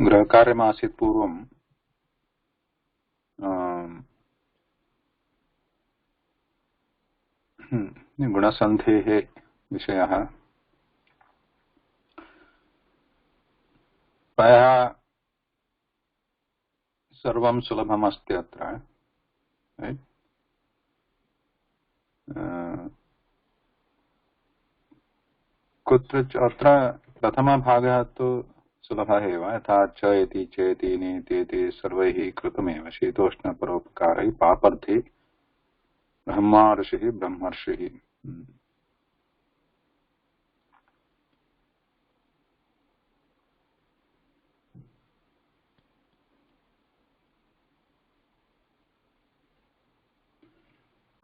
गृहकार्यमासीत् पूर्वं गुणसन्धेः विषयः प्रायः सर्वं सुलभमस्ति अत्र कुत्रचित् अत्र प्रथमभागः तु सुलभः एव यथा च इति चेति नेति इति सर्वैः कृतमेव शीतोष्णपरोपकारैः पापर्थी ब्रह्मा ऋषिः ब्रह्मर्षिः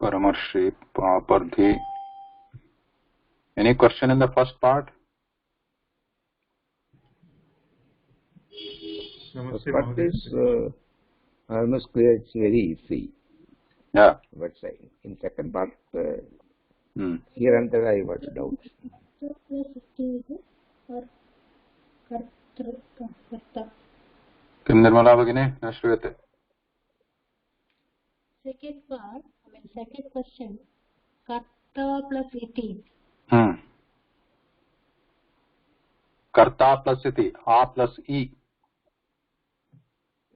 Paramharshi, Papardhi. Any question in the first part? First part is almost clear, it's very easy. Yeah. But in second part, here and there I was doubt. किं निर्मला भगिनी न श्रूयते? Second part, second question, karta plus iti. Karta plus iti, a plus e.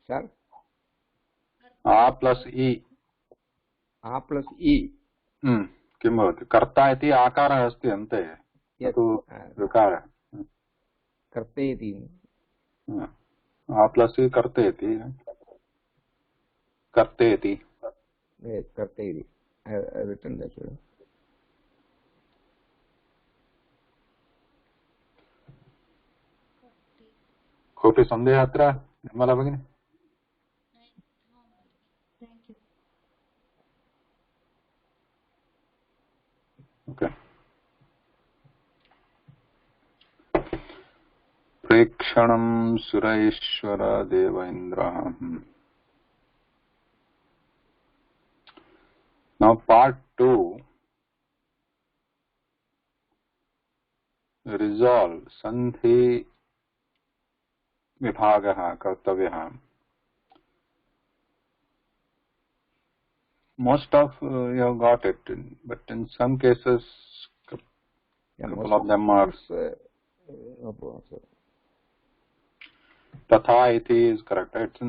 Sir? a plus e. a plus e. किं भवति? कर्ता इति आकारः अस्ति अन्ते, तु ऋकारः। कर्तेति। a plus e कर्तेति। कर्तेति। Yes, कर्तेति. I have written that. कोऽपि सन्देहः अत्र निर्मला भगिनी? Okay. प्रेक्षणं सुरैश्वर देवेन्द्रः. Now part 2, resolve sandhi vibhagah kartavyah. Most of you have got it, but in some cases couple of them are tatha iti is correct. It's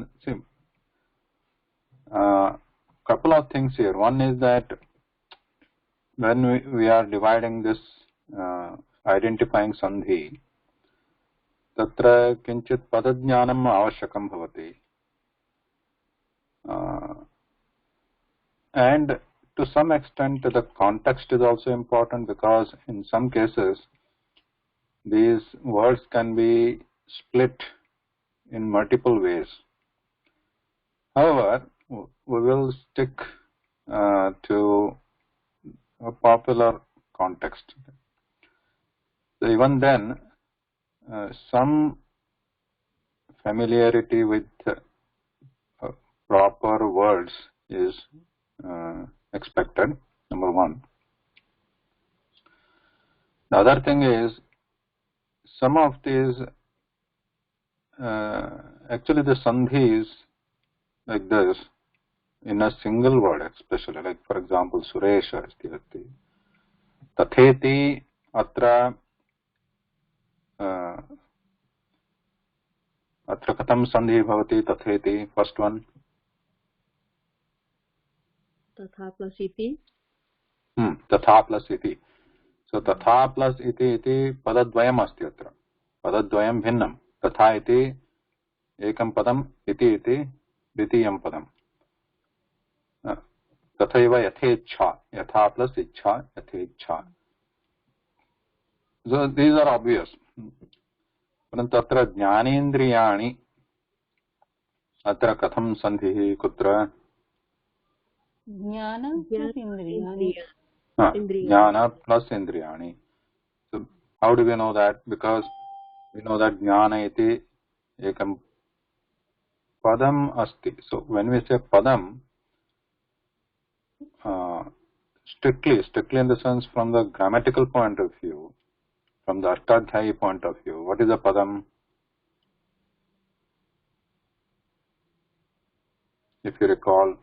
couple of things here. One is that when we are dividing this identifying sandhi, tatra kinchit padajnanam avashyakam bhavati, and to some extent the context is also important, because in some cases these words can be split in multiple ways. However, we will stick to a popular context. So even then, some familiarity with proper words is expected, number one. The other thing is, some of these, actually the sandhis like this, in a single word especially, like for example, Suresha asti asti. Tatheti atra atra katam sandhi bhavati tatheti, first one. Tatha plus iti. Tatha plus iti. So tatha plus iti padadvayam asti atra. Padadvayam bhinnam. Tatha iti ekam padam, iti द्वितीयं पदम्. तथैव यथेच्छा, यथा plus इच्छा, यथेच्छा. So these are obvious. परन्तु अत्र ज्ञानेन्द्रियाणि, अत्र कथं सन्धिः कुत्र? ज्ञान प्लस इन्द्रियाणि. So how do we know that? Because we know that ज्ञान इति एकं padam asti. So when we say padam, strictly in the sense from the grammatical point of view, from the Ashtadhyayi point of view, what is a padam? if you recall,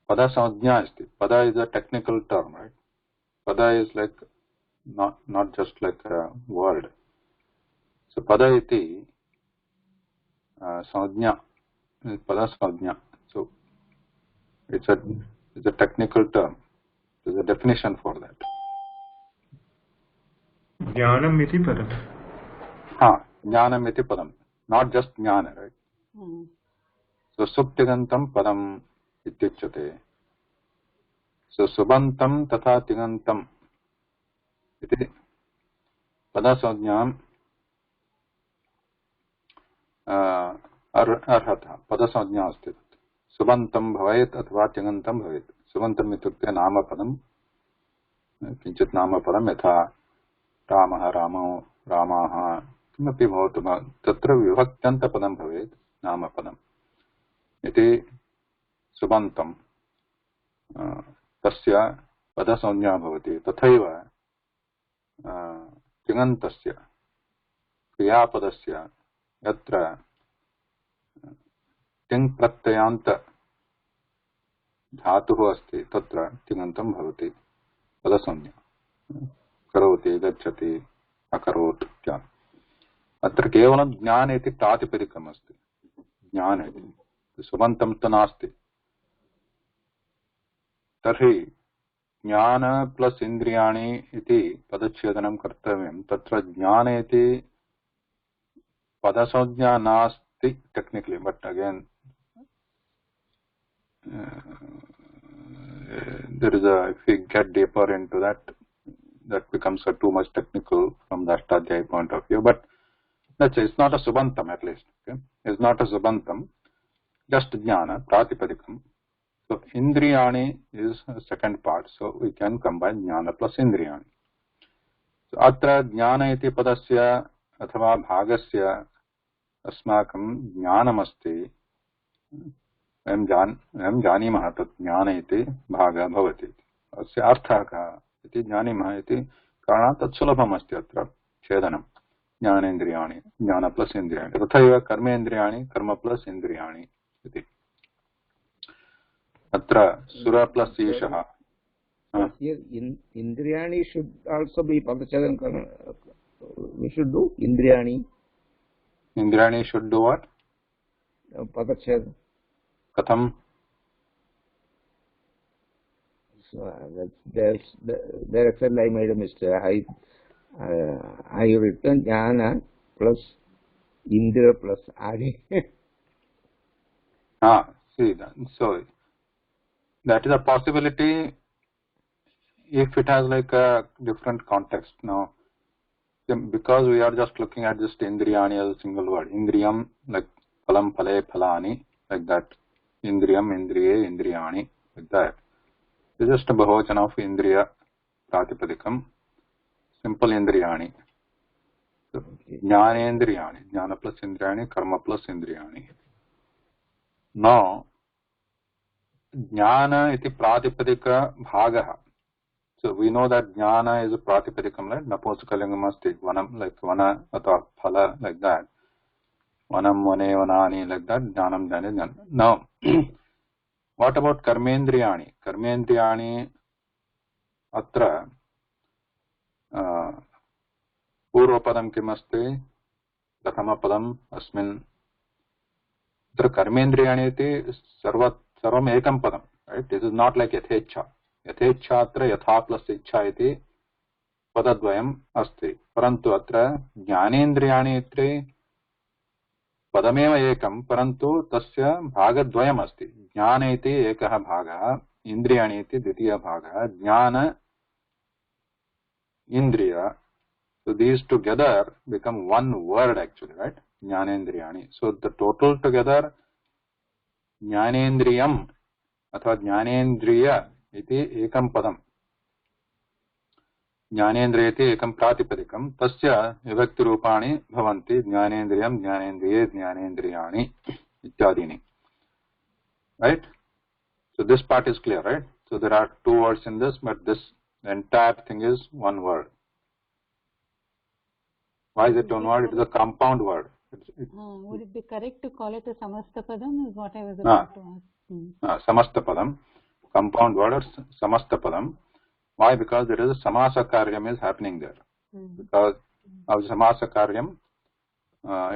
pada samajna asti. Pada is a technical term, right? Pada is like not just like a word. So pada iti samajna, pada samajna. So it's a technical term. There's a definition for that. Jnanam iti padam. Jnanam iti padam. Not just jnana, right? So suptigantam padam ityuchyate. So subantam tatha tigantam iti padasajñam arhatah. Padasajña asti. Subantam bhavet अथवा तिङन्तं भवेत्. सुबन्तम् इत्युक्ते नामपदं किञ्चित् नामपदं यथा रामः रामो रामाः किमपि भवतु तत्र विभक्त्यन्तपदं भवेत् नामपदम् इति सुबन्तं तस्य पदसंज्ञा भवति. तथैव तिङन्तस्य क्रियापदस्य यत्र तिङ् प्रत्ययान्त धातुः अस्ति तत्र तिङन्तं भवति पदसंज्ञा. करोति गच्छति अकरोत् इत्यादि. अत्र केवलं ज्ञान इति प्रातिपदिकम् अस्ति. ज्ञान इति सुबन्तं तु नास्ति. तर्हि ज्ञान प्लस इन्द्रियाणि इति पदच्छेदनं कर्तव्यं. तत्र ज्ञान इति पदसंज्ञा नास्ति technically, but again there is a, if we get deeper into that becomes too much technical from the Ashtadhyayi point of view, but let's say it's not a subantam at least. Okay? It's not a subantam, just jnana, pratipadikam. So indriyani is the second part, so we can combine jnana plus indriyani. So atra jnana iti padasya अथवा भागस्य अस्माकं ज्ञानमस्ति. वयं जानीमः तत् ज्ञान इति भागः भवति. अस्य अर्थः कः इति जानीमः इति कारणात् तत् सुलभमस्ति अत्र छेदनं. ज्ञानेन्द्रियाणि, ज्ञान प्लस इन्द्रियाणि. तथैव कर्मेन्द्रियाणि, कर्म प्लस इन्द्रियाणि इति. अत्र सुर plus ईशः. Indriyani should also be Padachedam. We should do Indriyani. Indriyani should do what? Padachedam. Katham? So there itself I made a mistake. I written Jnana plus Indra plus Adi. See that. So that is a possibility if it has like a different context. Now, because we are just looking at just Indriyani as a single word. Indriyam, like phalam, phale, phalani, like that. Indriyam, indriye, indriyani, like that. It's just a bahuvachan of indriya pratipadikam. Simple indriyani. So, jnanendriyani. Jnana plus indriyani, karma plus indriyani. Now, jnana iti pratipadika bhagaha. So we know that jnana is a pratipadikam, right? Napusakalingam asti. Vanam, like vana, atha, phala, like that. Vanam, vane, vanani, like that. Jnanam, jnane, jnana. Now, what about karmendriyani? Karmendriyani atra पूर्वपदं किमस्ति? प्रथमपदम् अस्मिन्. अत्र कर्मेन्द्रियाणि इति सर्वम् एकं पदं. Right? This is not like यथेच्छा. यथेच्छा अत्र यथा plus इच्छा इति पदद्वयम् अस्ति. परन्तु अत्र ज्ञानेन्द्रियाणि इति पदमेव एकं, परन्तु तस्य भागद्वयम् अस्ति. ज्ञान इति एकः भागः, इन्द्रियाणि इति द्वितीयः भागः. ज्ञान, indriya. So these together become one word actually, right? Jnanendriyani. So the total together, Jnanendriyam अथवा ज्ञानेन्द्रिय इति एकं पदम्. ज्ञानेन्द्रिय इति एकं प्रातिपदिकं. तस्य विभक्तिरूपाणि भवन्ति ज्ञानेन्द्रियं, ज्ञानेन्द्रिये, ज्ञानेन्द्रियाणि इत्यादीनि. Right? So this part is clear, right? So there are two words in this, but this entire thing is one word. Why is it one word? It is a compound word. Would it be correct to call it a Samastapadam is what I was about to ask. Samastapadam, compound word or Samastapadam. Why? Because there is a Samasa Karyam is happening there. Because of Samasa Karyam,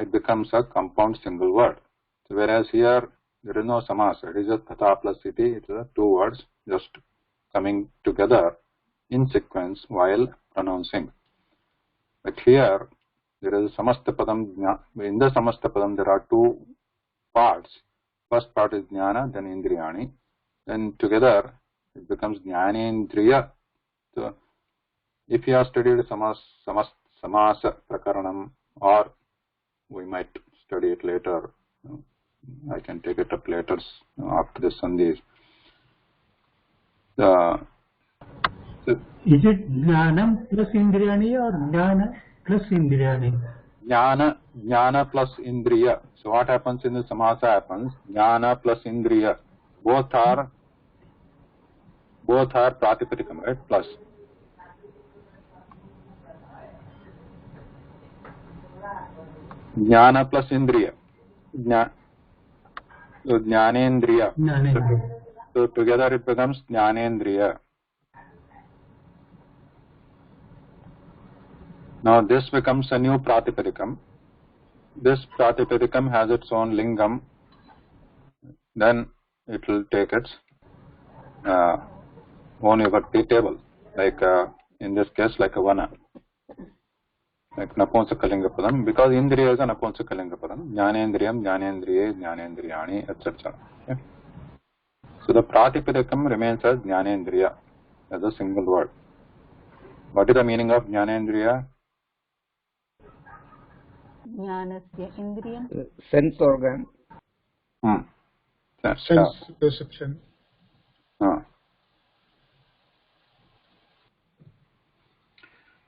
it becomes a compound single word. So whereas here there is no Samasa, it is just Tatha plus Iti, it is two words just coming together in sequence while pronouncing. But here there is a Samastapadam. In the Samastapadam there are two parts. First part is Jnana, then Indriyani. Then together it becomes Jnanendriya. So if you have studied Samasa Prakaranam, or we might study it later, I can take it up later after the Sandhis. Is it Jnanam plus Indriyani or Jnana plus Indriyani? Jnana plus Indriya. So what happens in the Samasa happens, Jnana plus Indriya. Both are Pratipadikam, right? Plus. Jnana plus Indriya. So Jnanendriya. So together it becomes Jnanendriya. Now this becomes a new Pratipadikam. This Pratipadikam has its own lingam. Then it will take its own vibhakti table. Like in this case, like a Vana. Like Napumsakalinga Padam. Because Indriya is a Napumsakalinga Padam. Jnanendriyam, Jnanendriye, Jnanendriyani, etc. Okay? So the Pratipadikam remains as Jnanendriya as a single word. What is the meaning of Jnanendriya? Jnanasya Indriyam. Sense organ. Sense perception.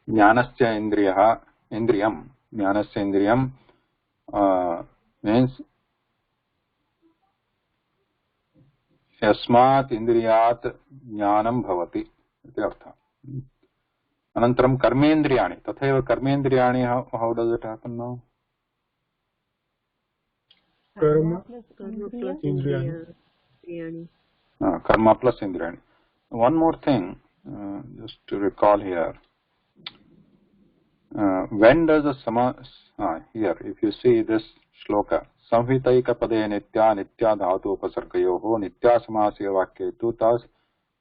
Jnanasya Indriyam. Jnanasya Indriyam means Yasmat Indriyat Jnanam Bhavati. Iti artha. Anantaram Karmendriyani. Tathaiva Karmendriyani, how does it happen now? Karma plus Indriyani. Karma plus Indriyani. One more thing, just to recall here. When does a here, if you see this shloka, Samhitaika pade nitya nitya dhatu upasargayoho nitya samasya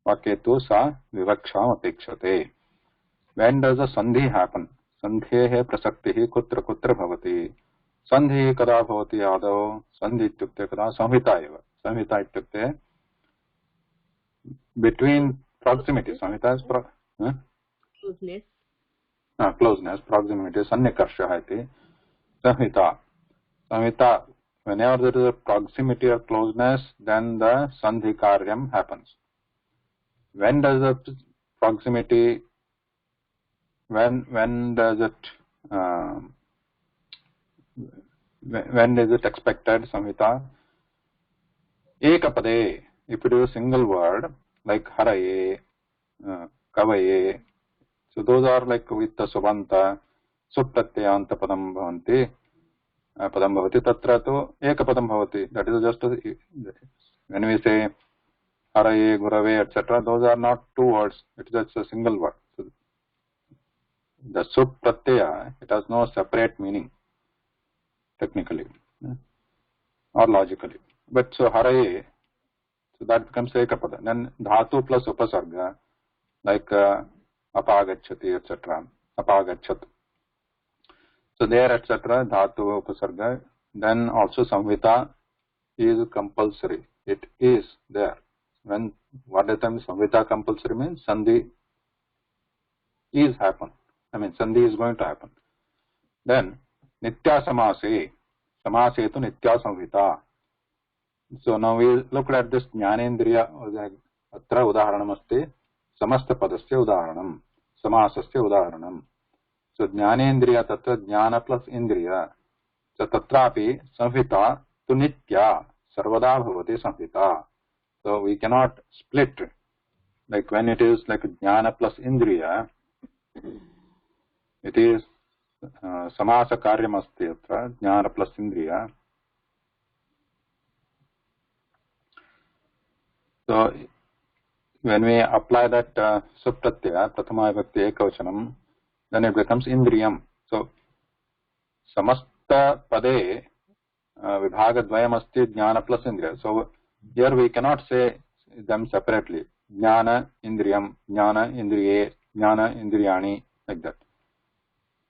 vakyetu sa vivaksham apekshate. When does a sandhi happen? Sandhehe prasaktihi kutra bhavati. Sandhi kada bhavati adau. Sandhi ityukte kada samhita eva. Samhita ityukte between proximity. Samhita is closeness. Closeness, proximity, sannikarsha iti. Samhita. Whenever there is a proximity or closeness, then the sandhi karyam happens. When does the proximity, when does it when is it expected, Samhita? Ekapade, if it is a single word, like haraye, kavaye, so those are like with the subanta, supratyanta padam bhavanti, padam bhavati, tatra to ekapadam bhavati. That is just when we say haraye, gurave, etc., those are not two words, it is just a single word. So the supratyaya, it has no separate meaning, technically or logically. But so haraye, so that becomes ekapada. Then dhatu plus upasarga, like apagachati, etc. Apagachat. So there, etc. Dhatu upasarga. Then also samhita is compulsory. It is there. When what the time samhita compulsory means, sandhi is happen. I mean sandhi is going to happen. Then nitya samase. Samase to nitya samhita. So now we look at this jnanendriya. Atra udaharanam asti. Samasta padasya udaharanam. Samasasya udaharanam. So jnanendriya tatra jnana plus indriya. So tatrapi samhita to nitya. Sarvada bhavati samhita. So we cannot split. Like when it is like jnana plus indriya, it is समासकार्यमस्ति अत्र ज्ञान plus इन्द्रिय. So when we apply that supratyaya, prathama vibhakti ekavachanam, then it becomes indriyam. So samasta pade vibhaga dvayam asti jnana plus indriya. So here we cannot say them separately. Jnana indriyam, jnana indriye, jnana indriyani, like that.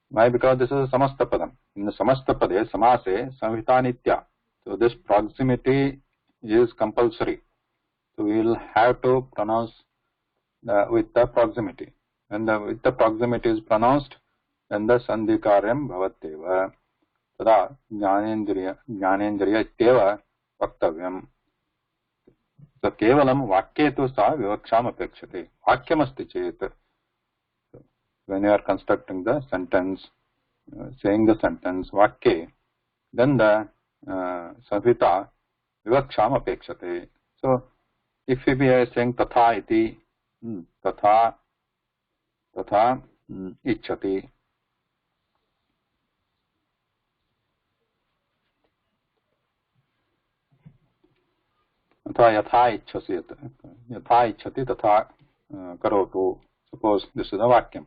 Why? Because this is a samasta padam. In the samasta pade, samase, samhita nitya. So this proximity is compulsory. So we will have to pronounce with the proximity. When with the proximity is pronounced, then the sandhi karyam bhavatyeva. Tada jnanendriya ityeva vaktavyam. So kevalam vakye tu sa vivaksham apekshate. Vakyam asti chet. When you are constructing the sentence, saying the sentence, vakye, then the samhita vivaksham apekshate. So if we are saying tatha iti, tatha ichchati. Tatha yatha ichchasi, yatha ichchati tatha karotu. Suppose this is a vakyam.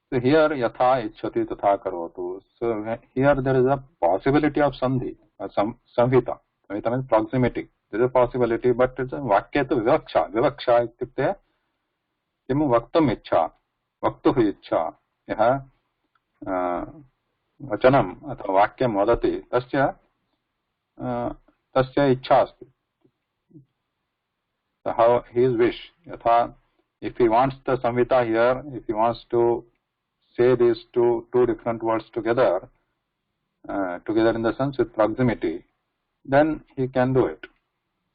So here yatha ichchati tatha karotu. So here there is a possibility of sandhi, samhita. Samhita means proximity. There is a possibility, but it's a vakya to vivaksha. Vivaksha ityukte किम वक्तुम इच्छा, वक्तुः इच्छा. यः वचनम अथवा वाक्यं वदति तस्य इच्छा अस्ति. So how his wish. Yatha, if he wants the samhita here, if he wants to say these two different words together in the sense with proximity, then he can do it.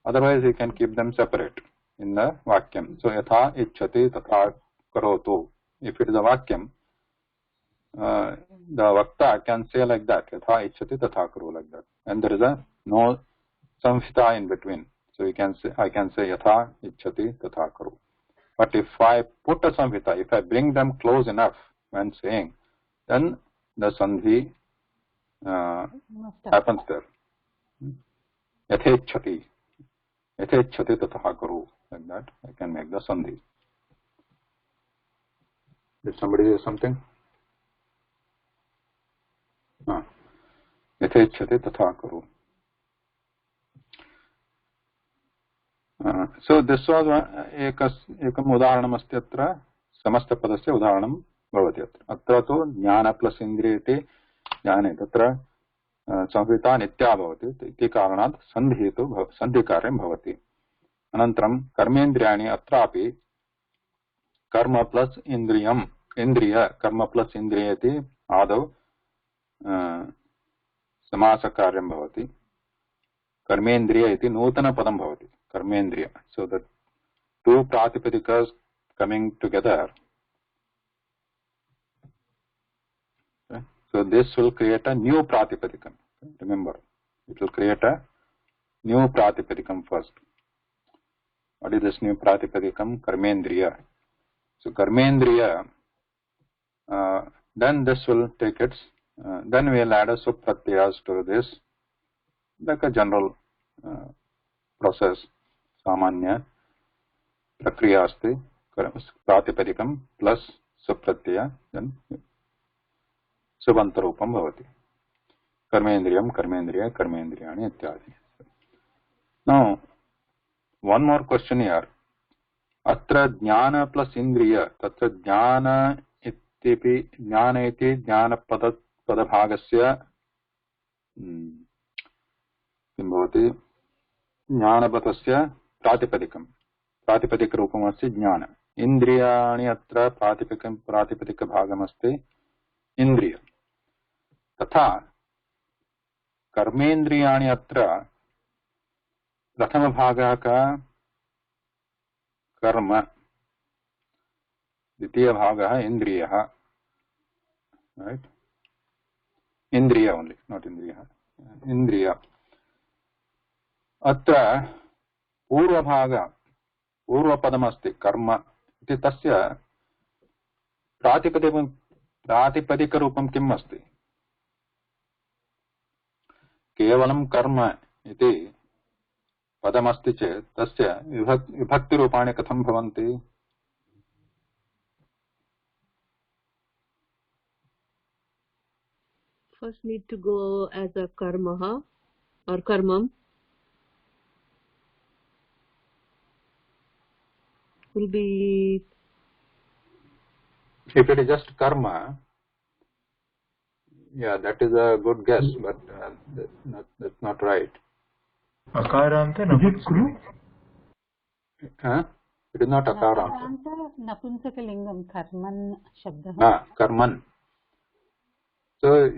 Otherwise, he can keep them separate in the vakyam. So yatha ichchati tatha karotu. If it is a vakyam, the vakta can say like that, yatha ichchati tatha karu, like that, and there is no samhita in between. So I can say yatha ichchati tatha karu. But if I put a samhita, if I bring them close enough when saying, then the sandhi happens there. Yathechchati tatha karu, like that I can make the sandhi. Did somebody say something? Yathechchati tatha karu. So this was ekam udaharanam asti atra samasta padasya udaharanam bhavati atra. Atra to jnana plus indriya iti jnane tatra samhita nitya bhavati iti karanat sandhi tu sandhi karyam bhavati. Anantaram karmendriyani atrapi karma plus indriyam indriya karma plus indriya iti adav samasa karyam bhavati. Karmendriya iti nutana padam bhavati. Karmendriya. So the two pratipadikas coming together. Okay. So this will create a new pratipadikam. Okay. Remember, it will create a new pratipadikam first. What is this new pratipadikam? Karmendriya. So Karmendriya, then this will take its, then we will add a supratyas to this, like a general process. Samanya prakriya asti pratipadikam plus supratyaya, then subhantarupam bhavati. Karmendriyam, karmendriya, karmendriyani ityadi. Now, one more question here. Atra jnana plus indriya, tatra jnana iti jnana padabhagasya kim bhavati jnanapatasya pratipadikam. Pratipadik rupam asti jnana. Indriyani atra pratipadika bhagam asti indriya. Tatha karmendriyani atra prathama bhagah ka karma, ditiya bhagah indriya. Right? Indriya only, not indriya. Indriya. Atra पूर्वपदमस्ति कर्म इति तस्य प्रातिपदिकरूपं किम् अस्ति? केवलं कर्म इति पदमस्ति चेत् तस्य विभक्तिरूपाणि कथं भवन्ति? First need to go as a karma or karmam. Will be, if it is just karma, yeah, that is a good guess, but that's not right. Akaranta Napumsaka. It is not akaranta. Nakaranta napunsakalingam karman shabda. Karman. So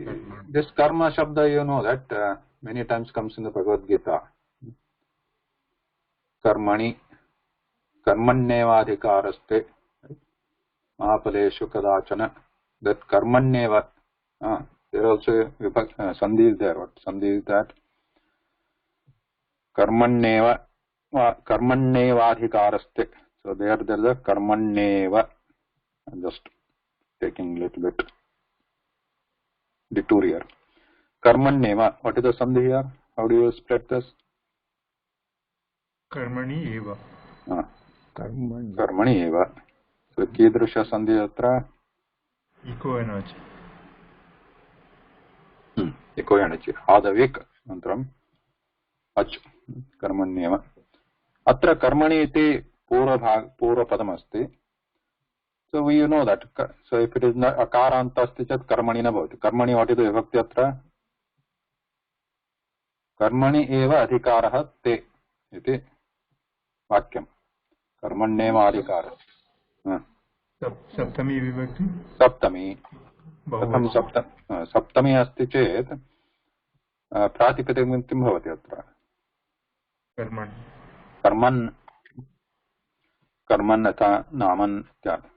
this karma shabda, you know that many times comes in the Bhagavad Gita. Karmani, karmannevadhikaraste, mahapaleshu kadachana. That karmanneva, there also sandhi is there. What sandhi is that? Karmanneva, karmannevadhikaraste. So there is a karmanneva. I'm just taking a little bit detour here. Karmanneva. What is the sandhi here? How do you split this? Karmani eva. Karmani eva. So कीदृश सन्धि अत्र? Iko enachi. Iko enachi. Adavik अनन्तरम् अच् कर्मण्येव. अत्र कर्मणि इति पूर्वपदम् अस्ति. So we know that. So if it is akaranta asti chet karmani na bhavati. Karmani, what is the vibhakti atra? Karmani eva adhikarah te iti vakyam. Karmanneva adhikarah. Saptami vibhakti? Saptami. Katham saptami asti chet pratipadikam kim bhavati atra? Karman. Karman. Karman atha naman ityadi.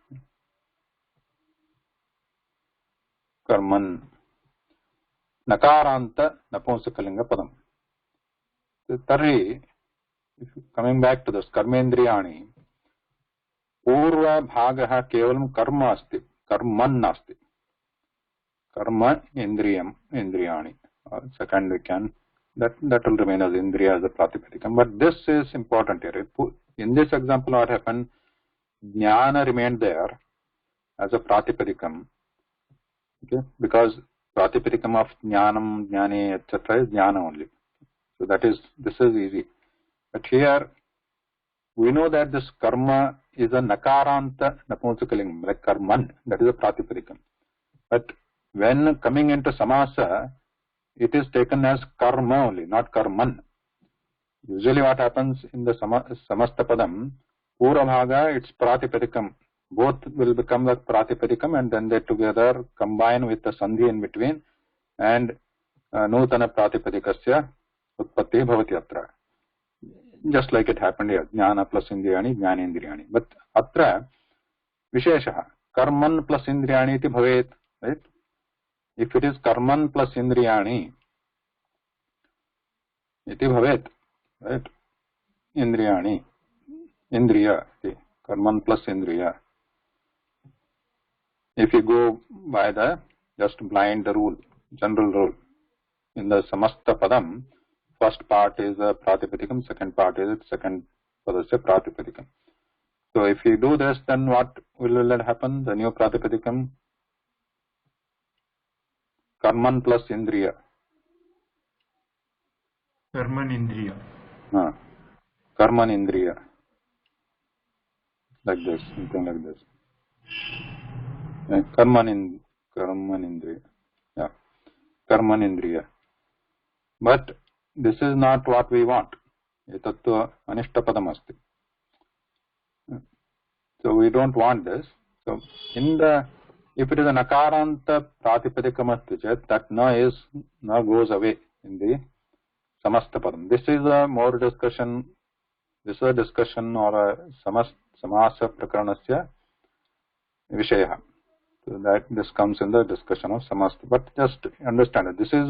Karman. Nakaranta napumsakalinga padam. Tarhi, coming back to this, karmendriyani, पूर्व भागः केवलं कर्म अस्ति, कर्मन् नास्ति. Karma indriyam, indriyani. Second we can, that will remain as indriya as a pratipadikam. But this is important here. In this example, what happened? Jnana remained there as a pratipadikam. Okay, because pratipadikam of jnanam, jnani, etc. is jnana only. So this is easy. But here we know that this karma is a nakaranta napumsakalingam, like karman, that is a pratipadikam. But when coming into samasa, it is taken as karma only, not karman. Usually what happens in the samasta padam, pura bhaga, it's pratipadikam. Both will become the pratipadikam and then they together combine with the sandhi in between and nutana pratipadikasya utpatti bhavati atra. Just like it happened here, jnana plus indriyani, jnanendriyani. But atra visheshaha, karman plus indriyani iti bhavet, right? If it is karman plus indriyani, iti bhavet, right? Indriyani, indriya, karman plus indriya. If you go by the just blind rule, general rule, in the samasta padam, first part is a pratipadikam, second part is second padasya pratipadikam. So if you do this, then what will happen? The new pratipadikam, karman plus indriya. Karman indriya. Karman indriya. Like this, something like this. Karman indriya. Yeah. Karman indriya. But this is not what we want. Etattu anishtapadam asti. So we don't want this. So if it is an akaranta pratipadikam asti chet, that na goes away in the samasta padam. This is a more discussion. This is a discussion or a samasa prakaranasya vishaya. So that this comes in the discussion of samasta. But just understand it. This is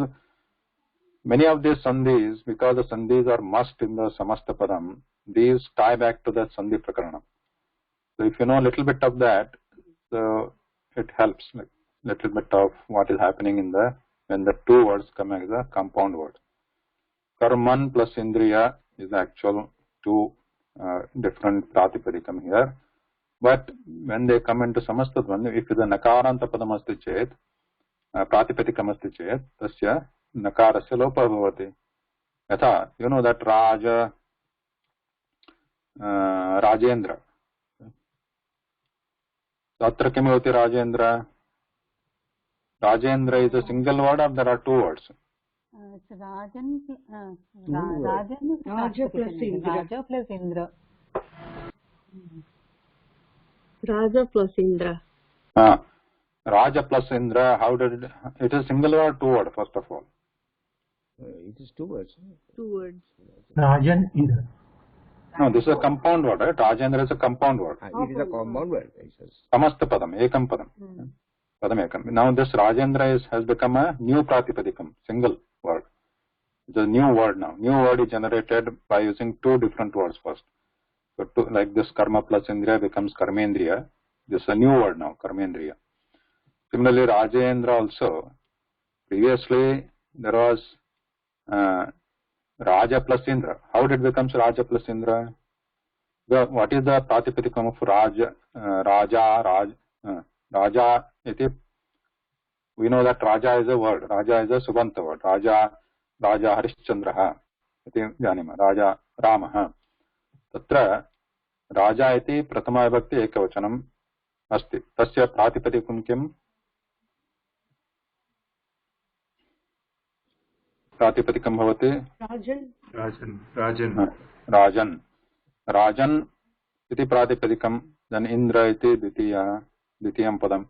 many of these sandhis, because the sandhis are must in the samasta padam, these tie back to the sandhi prakarana. So if you know a little bit of that, so it helps. Like little bit of what is happening in the when the two words come as a compound word. Karman plus Indriya is the actual two different Pratipadikam here. But when they come into Samastatvam, if the Nakaranta Padam asti chet, Pratipadikam asti chet, tasya Nakarasya lopa bhavati. Yatha, you know that Raja, Rajendra. Tatra kim bhavati Rajendra? Rajendra is a single word or there are two words? It's Rajan, Rajan Raja plus Indra. Raja plus Indra. Raja plus Indra. Raja plus Indra, how did it is single word, two word first of all? It is two words. Two words. Rajan Indra. No, this is a compound word, right? Rajendra is a compound word. It is a compound word. Samasta padam, ekam padam. Padam ekam. Now this Rajendra has become a new Pratipadikam, single word. It's a new word now. New word is generated by using two different words first. So like this karma plus Indriya becomes Karmendriya. This is a new word now, Karmendriya. Similarly, Rajendra also, previously there was Raja plus Indra. How did it become Raja plus Indra? What is the Pratipadikam of Raja? Raja, we know that Raja is a word. Raja is a Subanta word. Raja Harishchandraha. Iti janima. Raja Ramaha. Tatra Raja iti pratama vibhakti ekavachanam asti. Tasya Pratipadikam kim? Pratipadikam bhavati? Rajan iti Pratipadikam, then Indra iti Dvitiyam padam.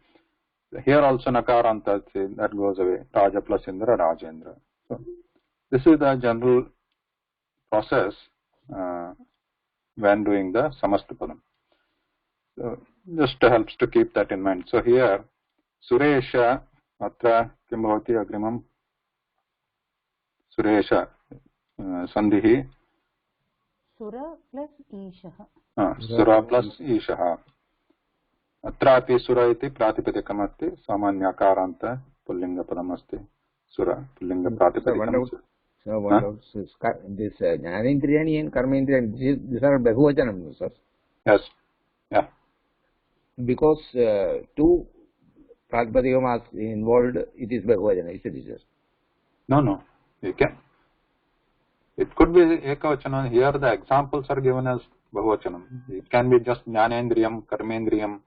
Here also Nakaranta, that goes away. Raja plus Indra, Rajendra. So this is the general process when doing the Samastapadam. So just helps to keep that in mind. So here Suresha atra kim bhavati agrimam? Suresha sandhihi Sura plus Ishaha. Sura plus Ishaha. Atrapi Sura iti Pratipadikam asti. Samanyakaranta Pullinga padam asti. Sura Pullinga Pratipadikam. So what else is this Jnanendriyani and Karmendriyani, these are Bahuvachanam, sir? Yes. Yeah. Because two Pratipadikam are involved, it is Bahuvachanam, is it, sir? No. You can. It could be Ekavachanam. Here the examples are given as Bahuvachanam. It can be just Jnanendriyam, Karmendriyam.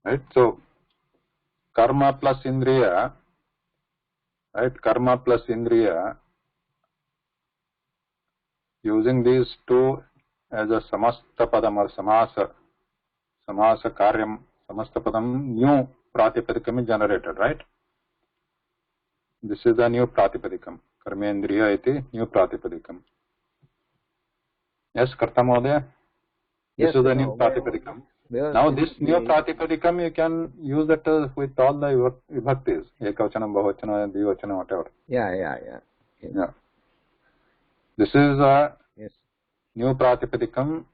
Right? So, Karma plus Indriya, right? Karma plus Indriya, using these two as a Samastapadam or Samasa Karyam, Samastapadam, new Pratipadikam is generated, right? This is the new Pratipadikam. Karmendriya iti new Pratipadikam. Yes, Karta Mahodaya? This is the new Pratipadikam. Now this new Pratipadikam, you can use it with all the vibhaktis. Ekavachanam, Bahuvachanam, Dvivachanam, whatever. Yeah. This is a new Pratipadikam,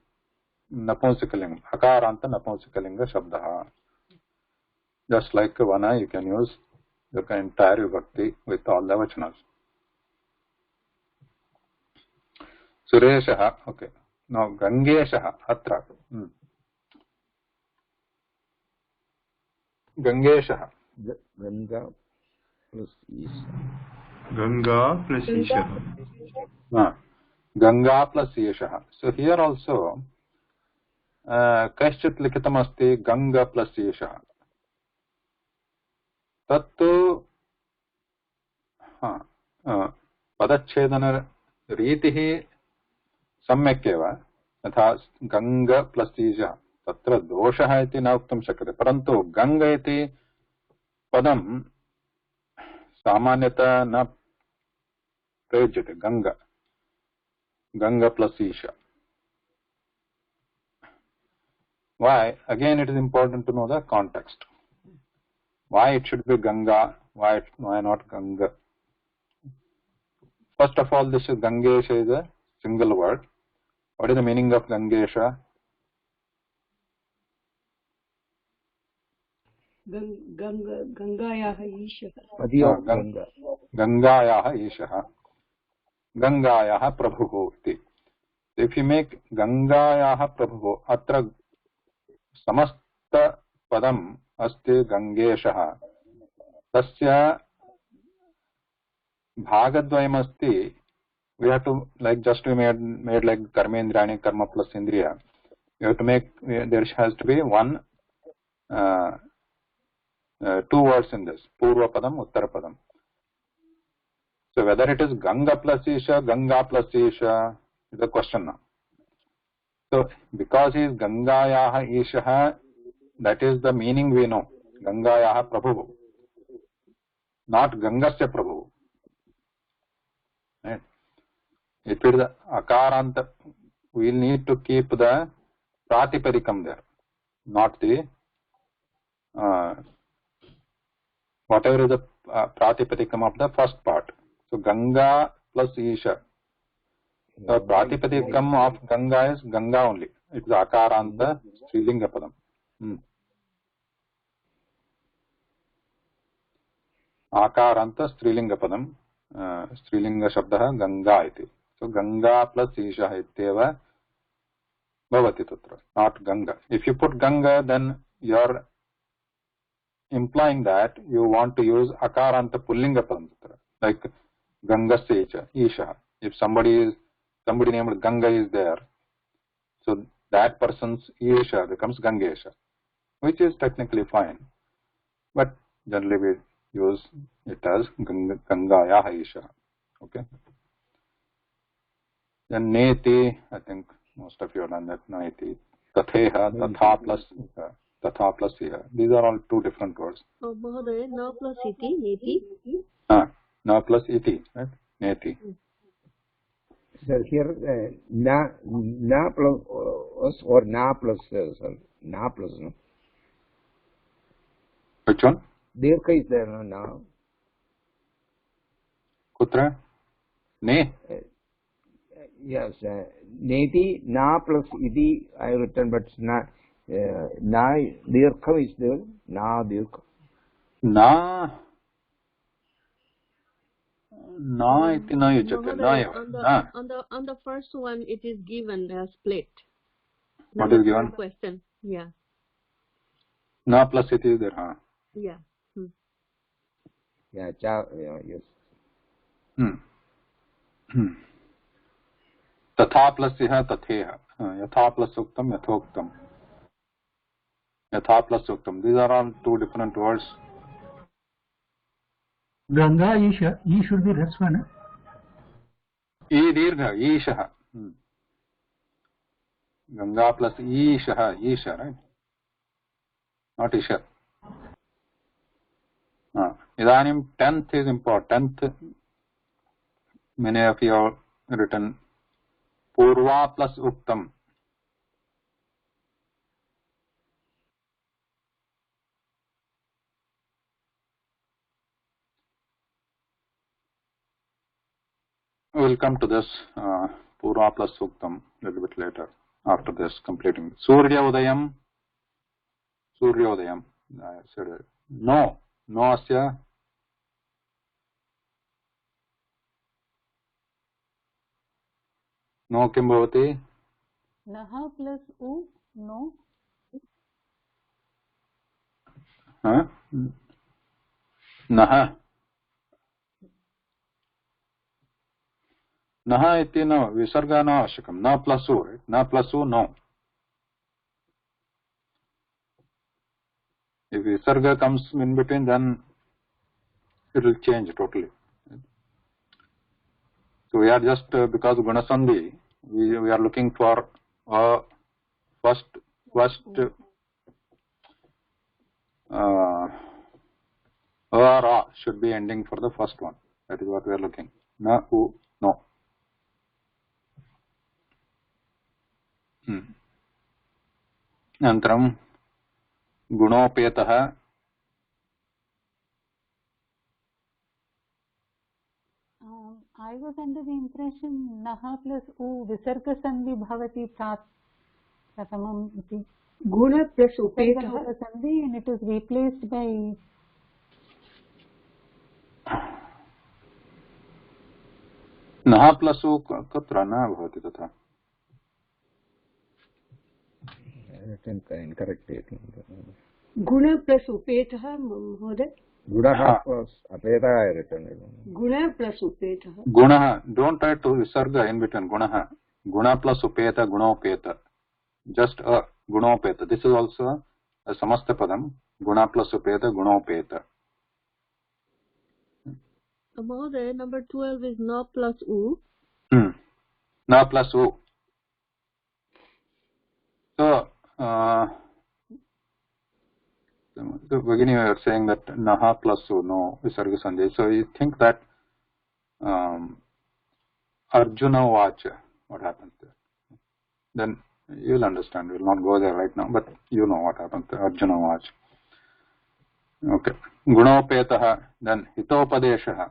Napunsakalingam. Akaranta Napunsakalinga Shabdaha. Just like Vana, you can use the entire vibhakti with all the vachanas. Sureshaha, okay. Now Gangeshaha, atra. Gangeshaha. Ganga plus Isha. Ganga plus Isha. Ganga plus Isha. So here also, Kaishchit likitam asti Ganga plus Isha. Tattu Padachedana Ritihi Samyakyeva Yatha Ganga plus Isha. Tatra doshaha iti na uktam shakyate. Parantu Ganga iti padam samanyata na prayujyate. Ganga plus Isha. Why? Again, it is important to know the context. Why it should be Ganga? Why not Ganga? First of all, this is Gangesha is a single word. What is the meaning of Gangesha? गङ्गायाः ईशः पति of Ganga. गङ्गायाः ईशः गङ्गायाः प्रभुः इति. If you make गङ्गायाः प्रभुः, अत्र समस्तपदम् अस्ति गङ्गेशः, तस्य भागद्वयमस्ति. We have to just we made like karmendrani, karma plus indriya. You have to make, there has to be one two words in this, purva padam, uttara padam. So whether it is Ganga plus Isha, Ganga plus Isha is the question now. So because he is Gangayaha Isha, that is the meaning we know. Gangayaha Prabhu, not Gangasya Prabhu. Right? If it is Akaranta, we need to keep the Pratipadikam there, not the whatever is the Pratipadikam of the first part. So Ganga plus Isha. The Pratipadikam of Ganga is Ganga only. It is Akaranta Strilinga Padam. Akaranta Strilinga Padam. Strilinga Shabdaha Ganga iti. So Ganga plus Isha ityeva bhavati tatra, not Ganga. If you put Ganga, then you are implying that you want to use Akaranta Pullinga Padam tatra, like Gangasya Isha. If somebody named Ganga is there, so that person's Isha becomes Gangesha, which is technically fine, but generally we use it as Gangaya Isha. Okay. Then Neti, I think most of you have done that. Neti, Tatheha, Tatha plus Iha. These are all two different words. Mahoday, na plus iti, neti. Na plus iti, right? Neti. So here na plus or na plus na plus, no? Which one? Dirka is there, no? Na. Kutra? Ne? Yes, neti na plus iti I have written, but na dirka is there. Na dirka. Na iti na yujate. On the first one, it is given as split. What is given? Question. Yeah. Na plus iti is there, huh? Yeah. Yeah, yes. Tatha plus iha tatheha. Yatha plus uktam, yathoktam. Yatha plus uktam. These are all two different words. Ganga Isha, E should be Rasvana. E dirgha, Isha. Ganga plus Isha, right? Not Isha. Idanim 10th is important. 10th, many of you have written Purva plus Uktam. We will come to this Purva plus Uktam a little bit later, after this completing. Suryodayam. I said it. No asya. No kim bhavati? Naha plus u, no. Naha iti no, visarga no ashakam. Na plus u, right? Na plus u, no. If visarga comes in between, then it will change totally. So we are just, because Gunasandhi, we are looking for first ra should be ending for the first one. That is what we are looking. Na, u, no. Antram Gunopetaha. I was under the impression Naha plus U Visarga Sandhi Bhavati Pratamam iti. Guna plus There is upetah. another sandhi and it is replaced by नः plus उ कुत्र न भवति तथा incorrect. Guna plus upetah, Mahoday. Gunaha plus apeta I written. Guna plus upetah. गुणः, don't try to visarga in between. गुणः, guna plus upeta, gunopeta, just a gunopeta. This is also a samasta padam. Guna plus upeta, gunopeta. Mahoday, number 12 is na plus u. Na plus u. So the beginning you are saying that naha plus u, no visarga sandhi. So you think that Arjuna vacha, what happens there? Then you will understand. We will not go there right now, but you know what happens there. Arjuna vacha. Okay. Gunopetah, then hitopadeshah.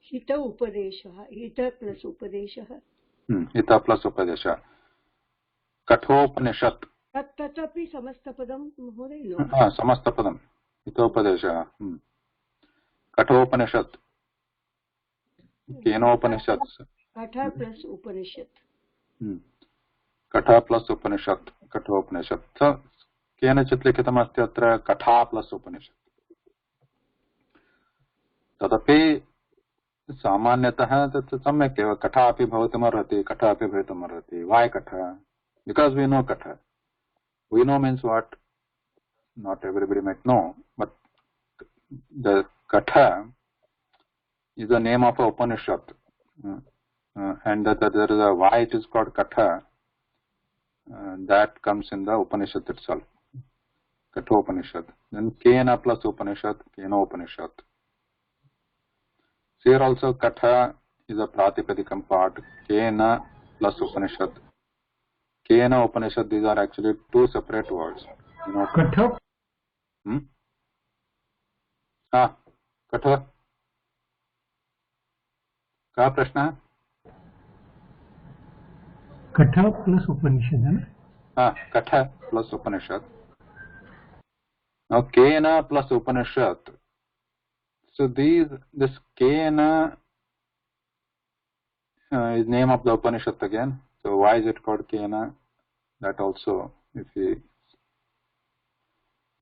Hita upadeshah. Hita plus upadeshah. Hita plus upadeshah. Kathopanishad. Tatapi samastapadam, Mahoday, no. Samastapadam. Hitopadeshah. Kathopanishad. Kenopanishad. Katha plus upanishad. Katha plus upanishad. Kathopanishad. So, केनचित् लिखितमस्ति अत्र कथा plus उपनिषत् तदपि सामान्यतः तत् सम्यक् एव कथा अपि भवितुमर्हति कथा अपि भवितुमर्हति वाय कथा because we know katha. We know means what? Not everybody might know, but the katha is the name of a Upanishad, and that there is a why it is called katha. That comes in the Upanishad itself. Kathopanishad. Then Kena plus Upanishad, Kena Upanishad. Here also Katha is a Pratipadikam part. Kena plus Upanishad. Kena Upanishad, these are actually two separate words. You know. Katha. Katha. क्या प्रश्न है? कथा plus उपनिषद है ना? कथा plus Upanishad. Now Kena plus Upanishad. So this Kena is name of the Upanishad again. So why is it called Kena? That also, if you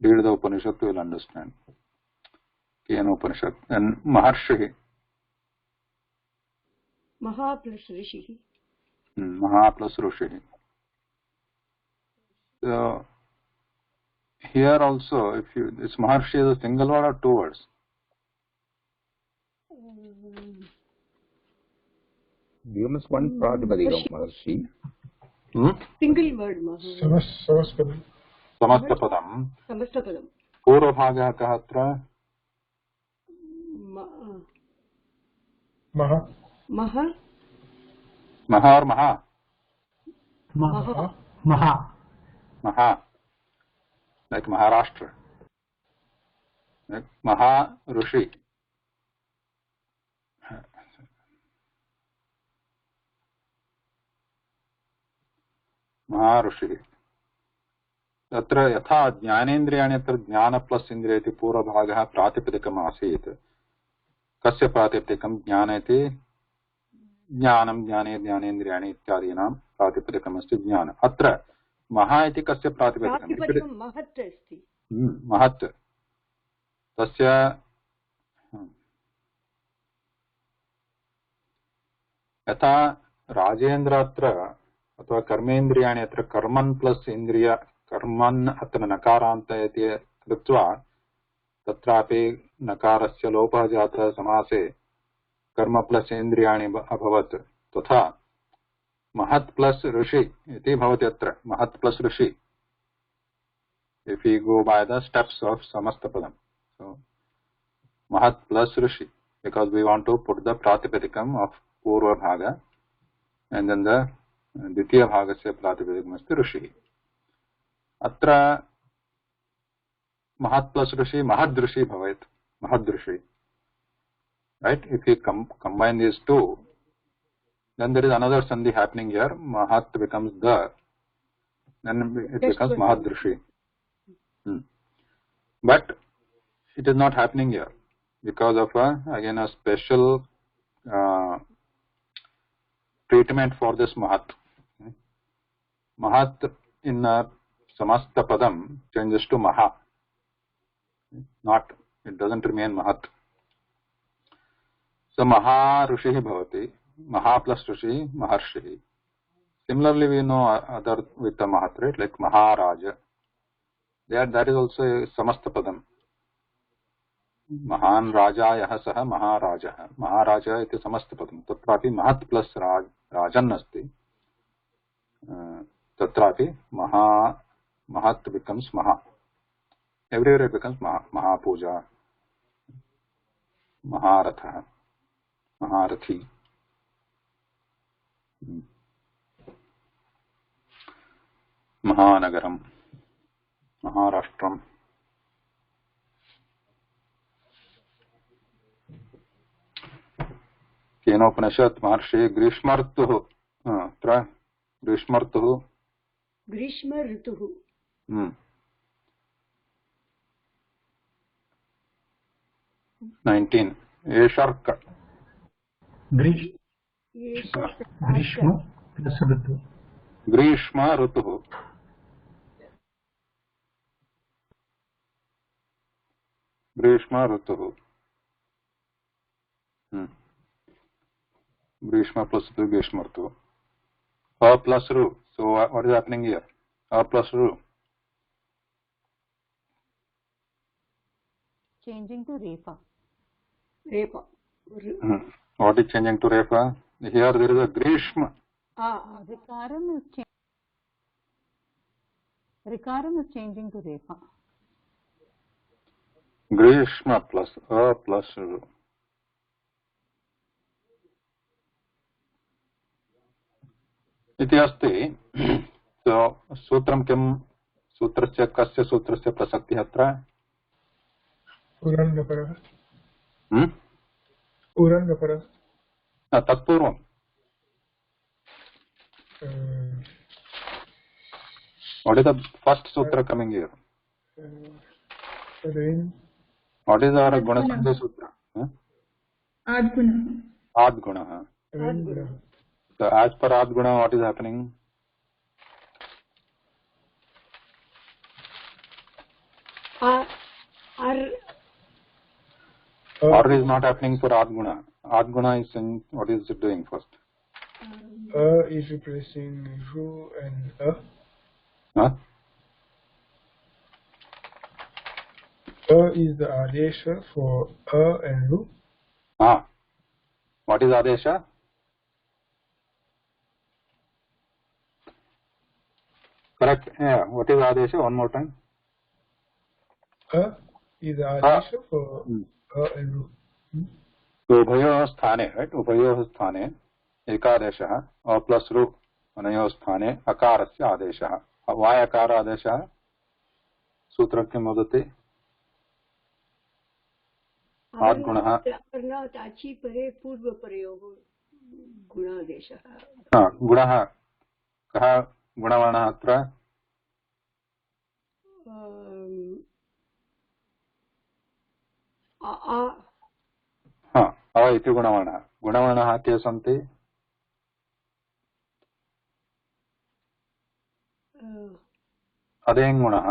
read the Upanishad, you will understand. Kena Upanishad. And Maharshi. Maha plus Rishi. Maha plus Rishi. So here also, if you this Maharshi is a single word or two words? You must one Pratipadikam Maharshi. Single word, Maharshi. Samastapadam. Samastapadam. पूर्वभागः कः अत्र? महा. Maha. महा और महा? महा. महा. Maha. Like Maharashtra. Like Maha Rishi. Maharishi. तत्र यथा ज्ञानेन्द्रियाणि अत्र ज्ञान प्लस इन्द्रिय इति पूर्वभागः प्रातिपदिकम् आसीत्. कस्य प्रातिपदिकं? ज्ञान इति ज्ञानं ज्ञाने ज्ञानेन्द्रियाणि इत्यादीनां प्रातिपदिकम् अस्ति ज्ञान. अत्र महा इति कस्य प्रातिपदिकम्? महत् अस्ति. महत्. तस्य यथा राजेन्द्र अत्र अथवा कर्मेन्द्रियाणि अत्र कर्मन् प्लस इन्द्रिय कर्मन् अत्र नकारान्त इति कृत्वा तत्रापि नकारस्य लोपः जातः समासे कर्म प्लस इन्द्रियाणि अभवत्. तथा महत् प्लस ऋषि इति भवति अत्र. महत् plus Rishi. If we go by the steps of Samastapadam. So Mahat plus Rishi, because we want to put the Pratipadikam of Purva Bhaga and then the Ditiya Bhagasya Pratipadikam asti Rishi. Atra Mahat plus Rishi, Mahad Rishi bhavet. Mahad Rishi. Right? If we combine these two, then there is another sandhi happening here. Mahat becomes the. then it becomes Mahadrishi. But it is not happening here because of again a special treatment for this Mahat. Mahat in Samasta Padam changes to Maha. Not, it doesn't remain Mahat. So Maha Rishihi Bhavati, Maha plus Rishi, Maharshihi. Similarly, we know other with the Mahat, right? Like Maharaja. There, that is also a Samasta Padam. Mahan Rajayah Saha Maharaja. Maharaja iti Samasta Padam. Tatrapi Mahat plus Rajan asti. Tatrapi Mahat becomes Maha. Everywhere it becomes Maha. Mahapuja, Maharatha, Maharathi. Mahanagaram, Maharashtram. Kenopnishat Maharshi Grishmartuh. Grishmartuh. Grishma Rituhu. 19. Esharka. Grishma plus Ritu. Grishma Rutuh. Grishma Rutuh. Grishma plus Grishma Rutuh. A plus Ru. So what is happening here? A plus Ru. Changing to Refa. Repa. What is changing to Refa? Here there is a Grishma. Rikaram is changing to Refa. Grishma plus A plus Ru. इति अस्ति. So सूत्रं किं? सूत्रस्य कस्य सूत्रस्य प्रसक्तिः अत्र? उरङ्गपरः. उरङ्गपरः. तत्पूर्वं what is the first sutra coming here? What is our Gunasandhi sutra? Adguna. So as per Adguna, what is happening? Or is not happening for Adguna. Adguna is in, what is it doing first? Is replacing Ru and is the Adesha for and Ru. What is Adesha? Correct. Yeah. What is Adesha? One more time. Is the Adesha for and Ru. So Ubhayoh sthane, right? Ubhayoh sthane Ekadeshah or plus Ru. Anayoh sthane Akarasya Adeshah. Why Akara Adeshah? Sutra kim vadati? Adgunah. Tachi pare purva prayogo Gunadeshah. Gunah. Kaha Gunavarna atra? इति गुणवर्णः. गुणवर्णः के सन्ति? अदेङ् गुणः.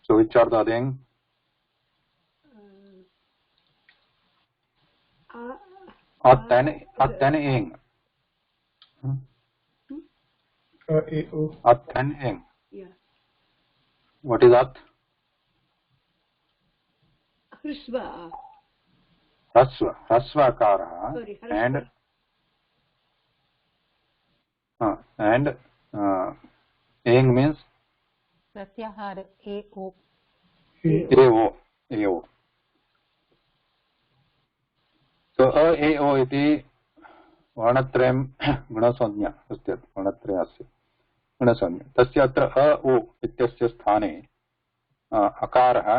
So which are the अदेङ्? Atten eng. Atten eng. What is at? Hrasva. Hrasva akara and eng means Pratyahara AO. AO. So AO iti वर्णत्रयं गुणसंज्ञा अस्ति. वर्णत्रयस्य गुणसंज्ञा. तस्य अत्र ओ इत्यस्य स्थाने अकारः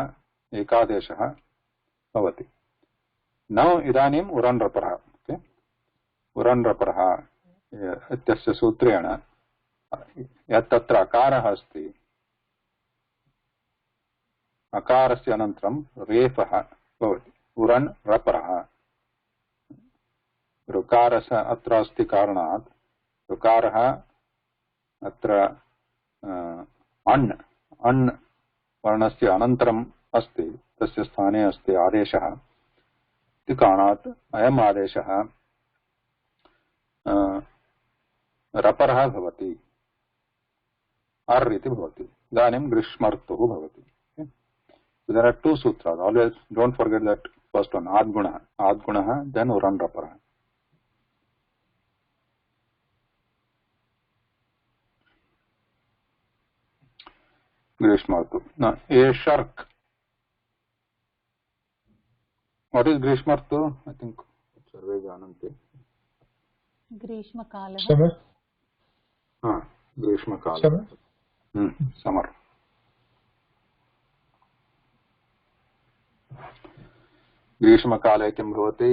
एकादेशः भवति. Now इदानीम् उरन्रपरः. उरन्रपरः इत्यस्य सूत्रेण यत् तत्र अकारः अस्ति अकारस्य अनन्तरं रेफः भवति उरन् रपरः ऋकारः अत्र अस्ति कारणात् ऋकारः अत्र अण् अण् वर्णस्य अनन्तरम् अस्ति तस्य स्थाने अस्ति आदेशः इति कारणात् अयम् आदेशः रपरः भवति अर् इति भवति इदानीं ग्रीष्मर्तुः भवति. So there are two sutras. Always don't forget that first one, Adgunah, then Uran Rapara. Grishmartu. Now, Eshark. What is Grishmartu? I think Sarve Janante. Grishma Kala. Summer. Grishma Kala. Summer. Summer. ग्रीष्मकाले किं भवति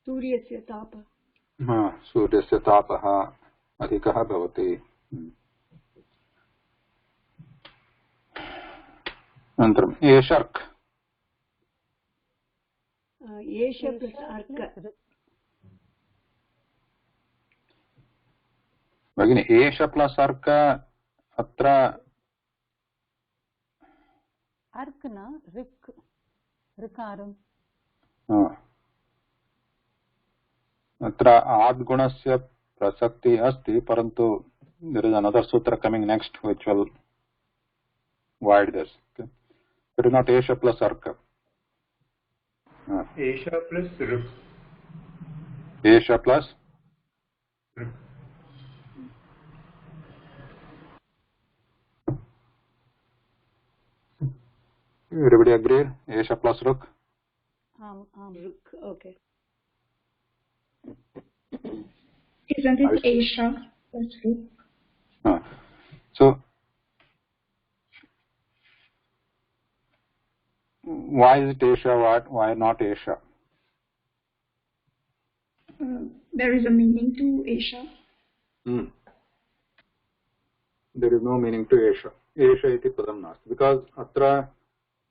सूर्यस्य तापः सूर्यस्य तापः अधिकः भवति. अनन्तरम् एषर्क् एष plus अर्क भगिनी एष प्लस् अर्क अत्र अर्क न ऋक् ऋकारम् अत्र आद्गुणस्य प्रसक्ति अस्ति परन्तु there is another sutra coming next which will void this. Okay? It is not esha plus arka. Esha plus ruk. Esha plus Ruk. Everybody agreed? Esha plus ruk? Ruk, okay. Isn't it Esha plus Ruk? So, why is it Esha? Why not Esha? There is a meaning to Esha. There is no meaning to Esha. Esha iti padam nasti. Because atra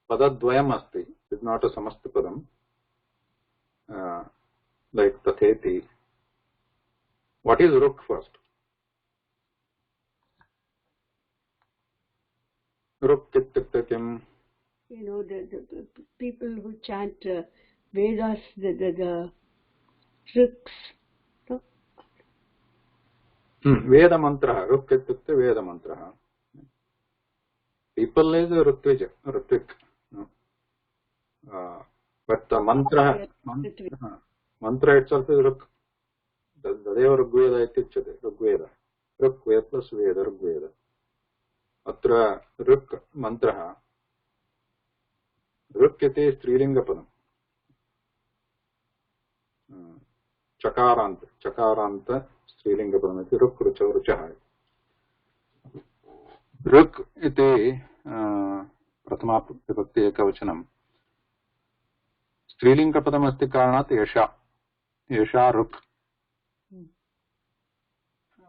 padadvayam asti. It is not a samasta padam. Like tatheti. What is Ruk first? Ruk ityukte kim? You know, the people who chant Vedas, the Ruks. Veda mantra. Ruk ityukte Veda mantra. People is Ritvik. But the mantra itself is Ruk. Tadeva Rigveda ityuchyate. Rigveda. Ruk Veda plus Veda Rigveda. Atra Ruk mantra. Ruk iti strilinga padam. Chakaranta strilinga padam iti Ruk rucha ruchah. Ruk iti prathama vibhakti ekavachanam. Strilinga padam asti karanat Esha Ruk.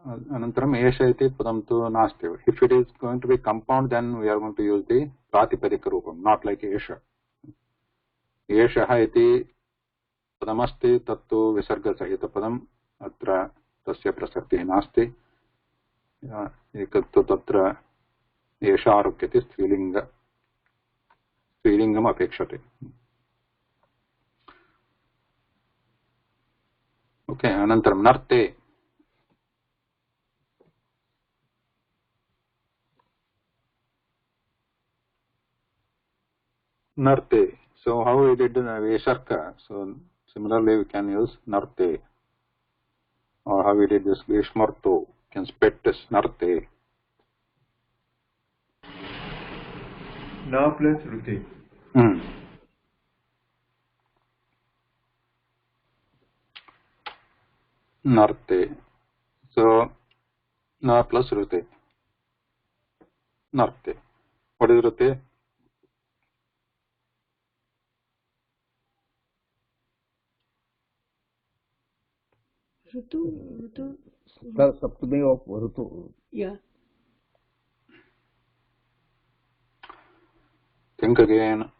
Anantaram Esha iti padam tu nasti. If it is going to be compound, then we are going to use the Pratipadika Rupam, not like Esha. Esha iti padamasti tattu visarga sahita padam atra tasya prasakti nasti. Ekattu tatra Esha Ruk iti strilingam apekshate. Okay, anantaram Narte. Narte. So how we did Vesharka? So similarly we can use Narte. Or how we did this Grishmarto. Can split this Narte. Na plus Rute. Narte. So Na plus Rute. Narte. What is Rute? Rutu. Saptami of Rutu. Yeah. Think again.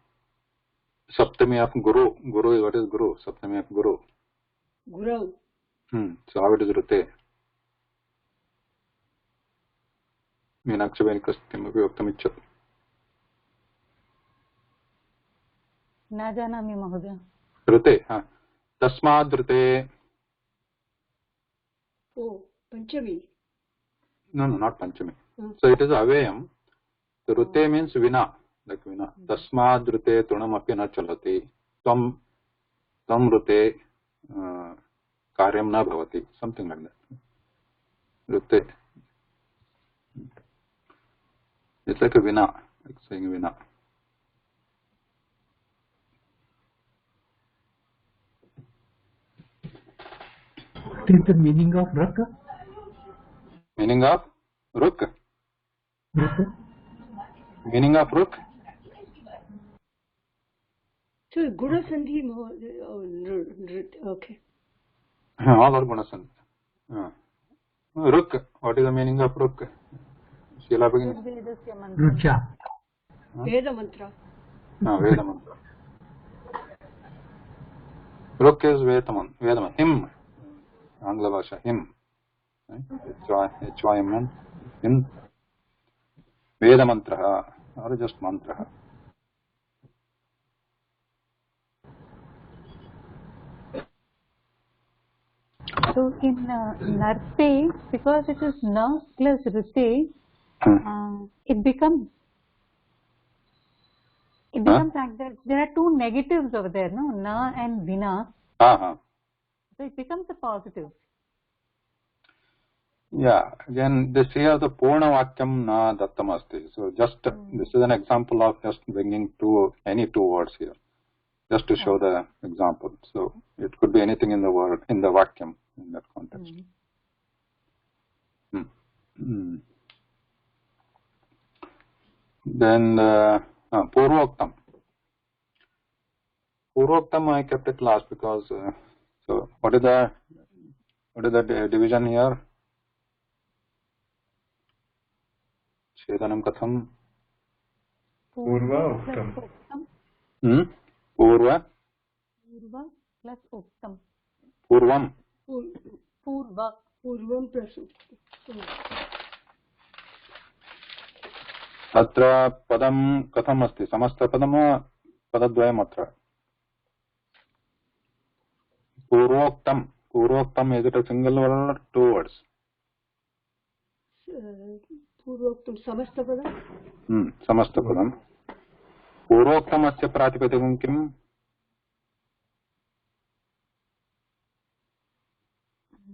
Saptami of Guru. Guru, what is Guru? Saptami of Guru. Guru. So how it is Rute? मीनाक्षिबेनिकस्तिमपि वक्तुमिच्छति न जानामि महोदय ऋते तस्माद् ऋते Panchami. No, not Panchami. So it is avayam. So Rute means vina, like vina. Tasmad Rute tunamapi na chalati. Tam Rute karyam na bhavati. Something like that. Rute. It's like a vina, like saying vina. What is the meaning of Raka? Meaning of Ruk? Meaning of Ruk? So Guna Sandhi, okay. All are Guna Sandhi. Ruk, what is the meaning of Ruk? Sheila begins. Rucha. Veda mantra. Veda mantra. Ruk is Vedaman. Him. Angla Bhasha. Him. H-Y-M-N. Him. Veda mantra. Or just mantra. So in Narte, because it is Na plus Rite, it becomes like that. There are two negatives over there, no? Na and Vina. So it becomes a positive. Yeah, again, this here the Purna Vakyam na Dattam Asti. So just this is an example of just bringing any two words here, just to show the example. So it could be anything in the word, in the Vakyam, in that context. Then Purvoktam. Purvoktam I kept it last because so what is the division here? Chedanam katham? Purva Uktam. Purva plus Uktam. Purvam. Purvam plus Uktam. Atra padam katham asti? Samasta padam padadvayam atra. Purvoktam. Purvoktam, is it a single word or two words? Purvoktam samastapadam. Samastapadam. Purvoktam asya pratipadikam kim?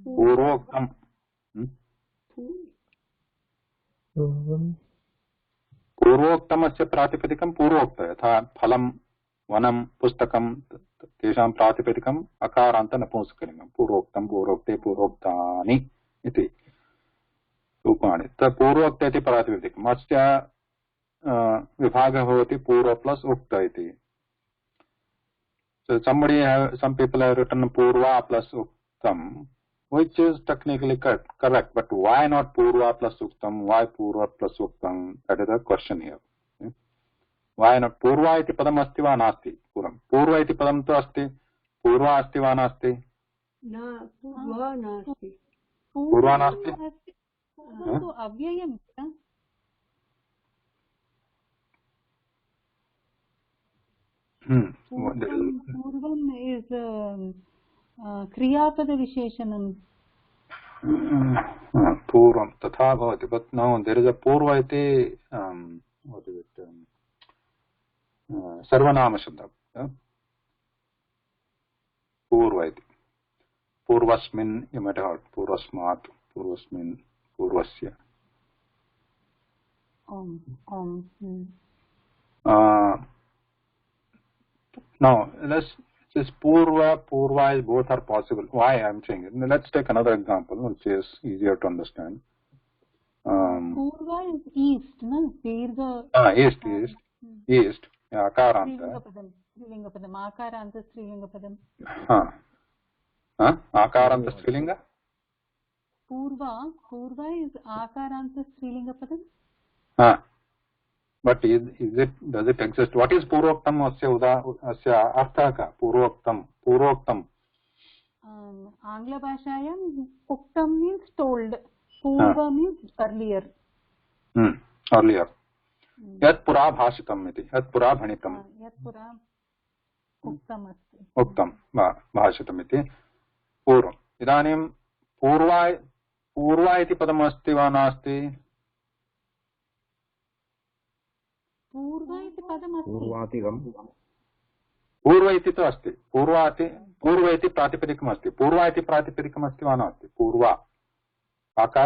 Purvoktam. Purvoktam asya pratipadikam purvokta. Yatha phalam, vanam, pustakam, tesham pratipadikam akaranta napunskalingam. Purvoktam, purvokte, purvoktani iti. रूपाणि पूर्वोक्त इति प्रातिपदिकम् अस्य विभागः भवति पूर्व plus उक्त इति. So some people have written purva plus uktam, which is technically correct, but why not purva plus uktam? Why purva plus uktam? That is the question here. Why not? Purva iti padam asti va nasti? Purva iti padam tu asti. Purva asti va nasti? Na, purva nasti. Purva nasti? तो अव्ययम पूर्वम is क्रियापद विशेषणम. पूर्वम तथा भवति, but no, there is a purva iti what is it, sarvanama shabda, purva iti. Purvasmin, you might have heard purvasmat, purvasmin, purvasya. Now this purva is both are possible. Why I am saying it? Let's take another example which is easier to understand. Purva is east, no? East. Yeah, akaranta. Strilinga padam. Akaranta strilinga padam. Akaranta Strilinga? Purva is Akaranta Strilinga padam? But does it exist? What is Purvoktam? Asya artha ka? Purvoktam. Angla Bhashayam, Uktam means told. Purva means earlier. Earlier. Yat pura bhashitam iti. Yat pura bhanitam. Yat pura uktam asti. Uktam bhashitam iti. Purvam. Idanim Purva iti padam asti va nasti? Purva iti padam asti. Purvatikam. Purva iti to asti. Purva iti pratipadikam asti. Purva iti pratipadikam asti va nasti? Purva.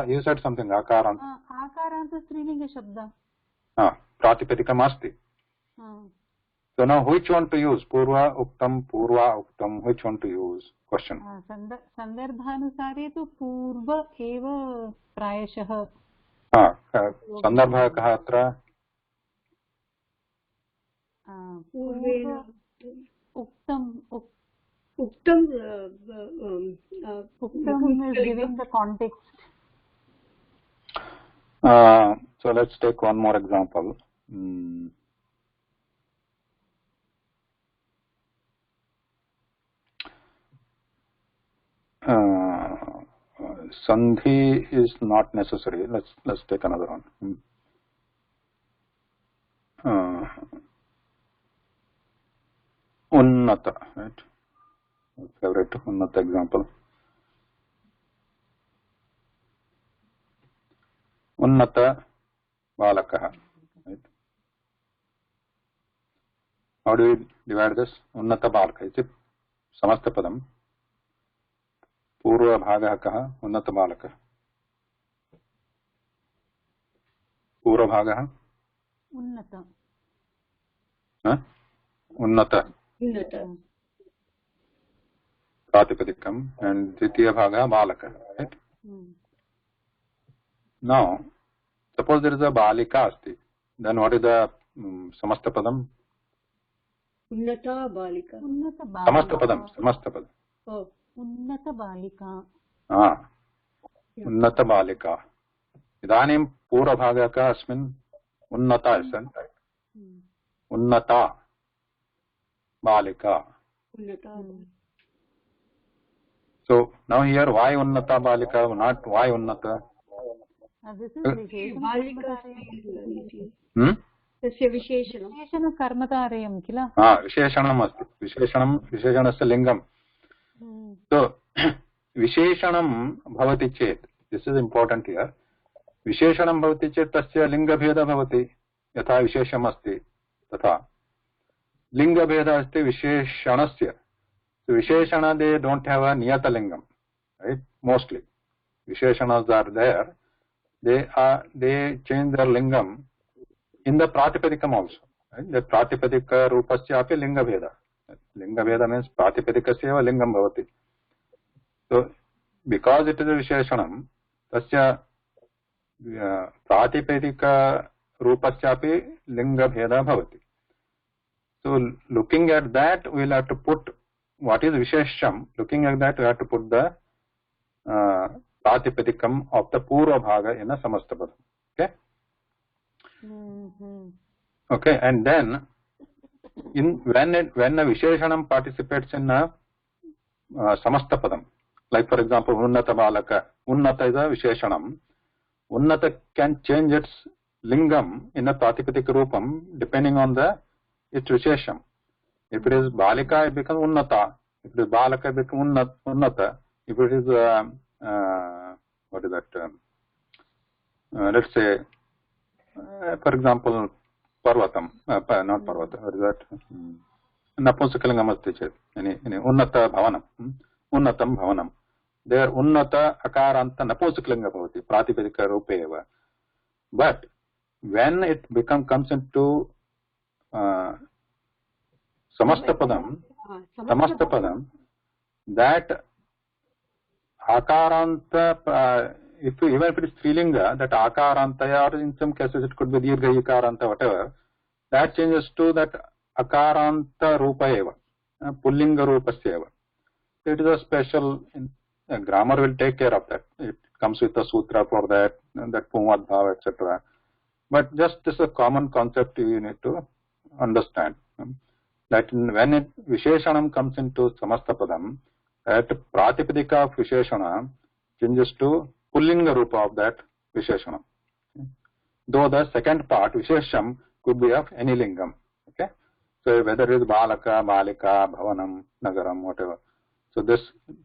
You said something. Akaranta. Akaranta Strilinga Shabda. Pratipadikam asti. So now which one to use? Purva Uktam, which one to use? Question. Sandarbhanusare to Purva eva prayashah. Sandarbha kaha atra? Purvena. Uktam is giving the context. So let's take one more example. Sandhi is not necessary. Let's take another one. Unnata, right? Favorite Unnata example. Unnata balakaha, right? How do we divide this? Unnata balaka. Is it samasta padam? Purva bhagah kaha? Unnata balaka. Purva bhagah? Unnata. Unnata. Pratipadikam. And Dvitiya bhagah balaka, right? Now, suppose there is a balika asti. Then what is the samasta padam? Unnata balika. Samasta padam. Oh. Unnata balika. Unnata balika. Idanim pura bhaga ka asmin unnata isan. Unnata balika. So now here why unnata balika, not why unnata? This is Visheshana Karmatarayam kila? Visheshanam asti. Visheshanasya lingam. So, Visheshanam bhavati chet. This is important here. Visheshanam bhavati chet tasya linga bheda bhavati. Yatha vishesham asti. Tatha. Linga bheda asti visheshanasya. So, Visheshana, they don't have a niyata lingam. Right? Mostly. Visheshanas are there. They change their lingam in the pratipadikam also. Right? The pratipadika rupasya api linga bheda. Linga Veda means Pratipadikasya lingam bhavati. So, because it is a Visheshanam, tasya Pratipadika rupasyapi linga bheda bhavati. So, looking at that, we will have to put what is Vishesham. Looking at that, we have to put the Pratipadikam of the Purva Bhaga in a Samastapadam. Okay? Okay, and then when a Visheshanam participates in a Samastapadam, like for example, Unnata Balaka, Unnata is a Visheshanam. Unnata can change its lingam in a Pratipadika Rupam depending on its Vishesham. If it is Balika, it becomes Unnata. If it is Balaka, it becomes Unnata. If it is, what is that? Let's say, for example, Parvatam, not Parvata, what is that? Napunsakalinga asti chet. Unnata bhavanam. Unnatam bhavanam. There unnata akaranta napunsakalinga bhavati. Pratipadika rupe eva. But when it comes into samastapadam, that akaranta, even if it is strilinga, that akarantaya, or in some cases it could be dirgha ikaranta, whatever, that changes to that akaranta rupa eva, pullinga rupasya eva. it is a special, grammar will take care of that. It comes with a sutra for that, and that Pumad Bhav, etc. But just this is a common concept you need to understand. That when Visheshanam comes into Samastapadam, that Pratipadika of Visheshana changes to Pullinga Rupa of that Visheshanam. Though the second part, Vishesham, could be of any lingam. Okay? So whether it is Balaka, Balika, Bhavanam, Nagaram, whatever. So this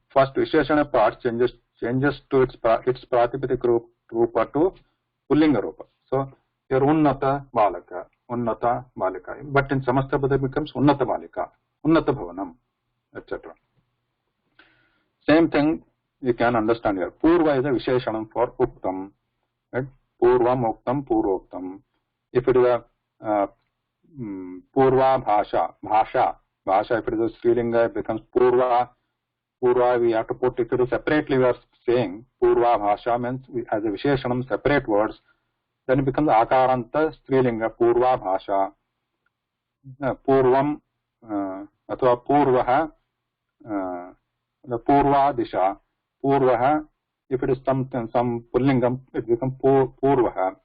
first Visheshana part changes to its Pratipadika Rupa to Pullinga Rupa. So your Unnata Balaka, Unnata Balika. But in Samastapada it becomes Unnata Balika, Unnata Bhavanam, etc. Same thing you can understand here. Purva is a Visheshanam for Uktam. Right? Purvam Uktam, Purvoktam. If it is a Purva Bhasha, if it is a Srilinga, it becomes Purva. Purva, we have to put it separately. We are saying Purva Bhasha means as a Visheshanam, separate words. Then it becomes Akaranta Strilinga, Purva Bhasha. Purvam, Athva Purvaha, the Purva Disha. Purvaha, if it is some Pullingam, it becomes Purvaha.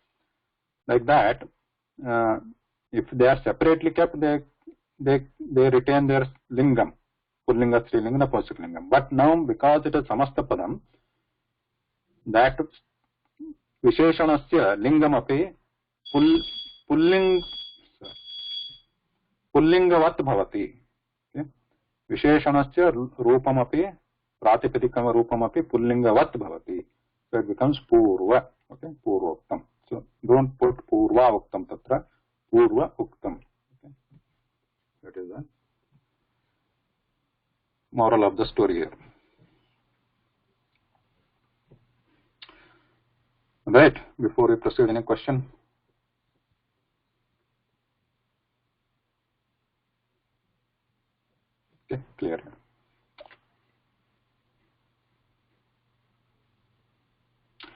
Like that, if they are separately kept, they retain their lingam, Pullinga, Strilinga, Napunsaka. But now, because it is Samastapadam, that Visheshanasya lingam api Pullingavat bhavati. Visheshanasya rupam api Pratipadikam rupam api Pullingavat bhavati. So it becomes Purva. Okay, Purva Uktam. So don't put Purva Uktam tatra, Purva Uktam. Okay. That is the moral of the story here. Right, before we proceed, any question? Okay, clear.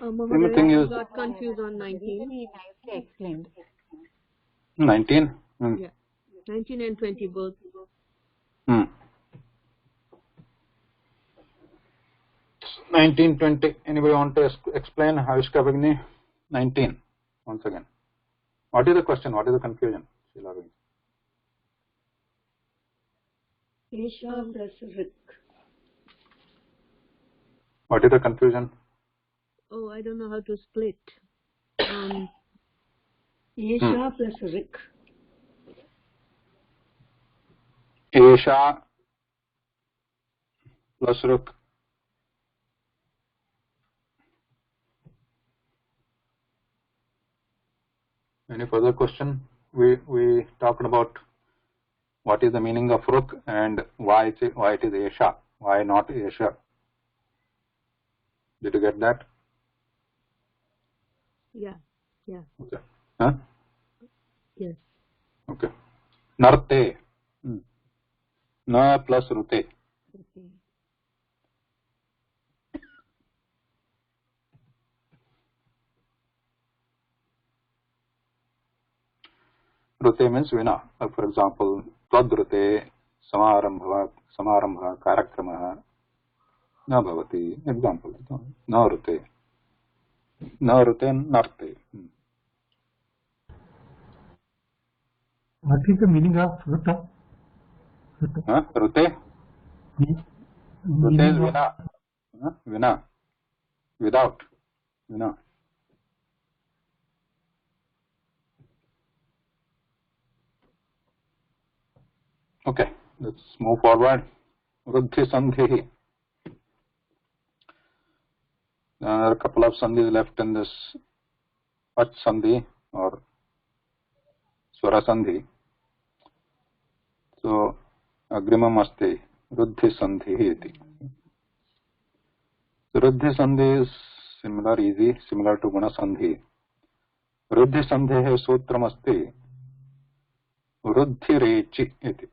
Mahodaya, I got confused on 19. Nicely explained. 19? Yeah, 19 and 20 both. 19, 20. Anybody want to explain Havishka Bhagini? 19. Once again. What is the question? What is the confusion? Esha plus Rik. What is the confusion? Oh, I don't know how to split. Esha plus Rik. Esha plus Rik. Any further question? We talked about what is the meaning of Ruk and why it is Esha, why not Esha. Did you get that? Yeah. Okay. Huh? Yes. Okay. Narte. Na plus Rute. Okay. Rute means Vina. For example, Twadrute, Samarambha, Karakramaha, Na Bhavati. Example. Na Rute. Na Rute, Narte. What is the meaning of Ruta? Huh? Rute? Rute is Vina. Vina. Without. Vina. Okay, let's move forward. Ruddhi Sandhi. There are a couple of sandhis left in this Ach Sandhi or Swara Sandhi. So, Agrimam Asti, Ruddhi Sandhi iti. So, Ruddhi Sandhi is easy, similar to Guna Sandhi. Ruddhi Sandhi hai sutram asti, Ruddhi Rechi iti.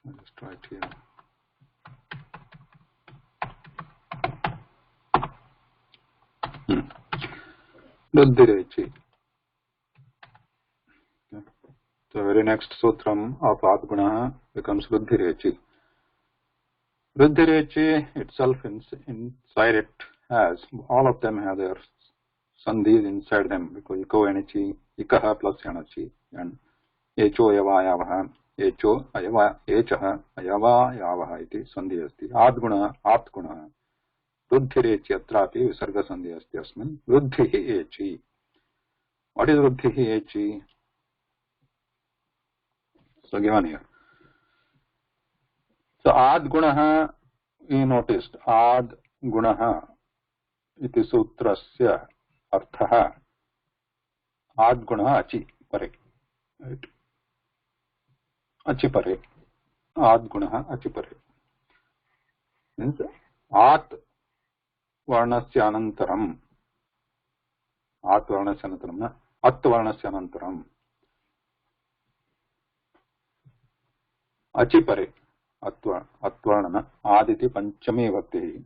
Let's try it here. Ruddhi Rechi. So So very next sutram of Adguna becomes Ruddhirechi. Ruddhirechi itself inside it has, all of them have their sandhis inside them, because Iko Enichi, Ikaha plus Yanachi, and Echo Yavayavaha, Echo Ayava, Echaha, Ayavayavaha iti sandhi asti. Adguna, Atguna, Ruddhirechi atrapi visarga sandhi asti asmin, Ruddhihi Echi. What is Ruddhihi Echi? So given here. So Ad Gunaha, we noticed Ad Gunaha iti sutrasya arthaha Ad Gunaha Achi Pare. Right? Achi Pare. Ad Gunaha Achi Pare. Means At Varnasya Anantaram. At Varnasya Anantaram. At Varnasya Anantaram. Achi Pare. Atvarnana Aditi Panchami Vakti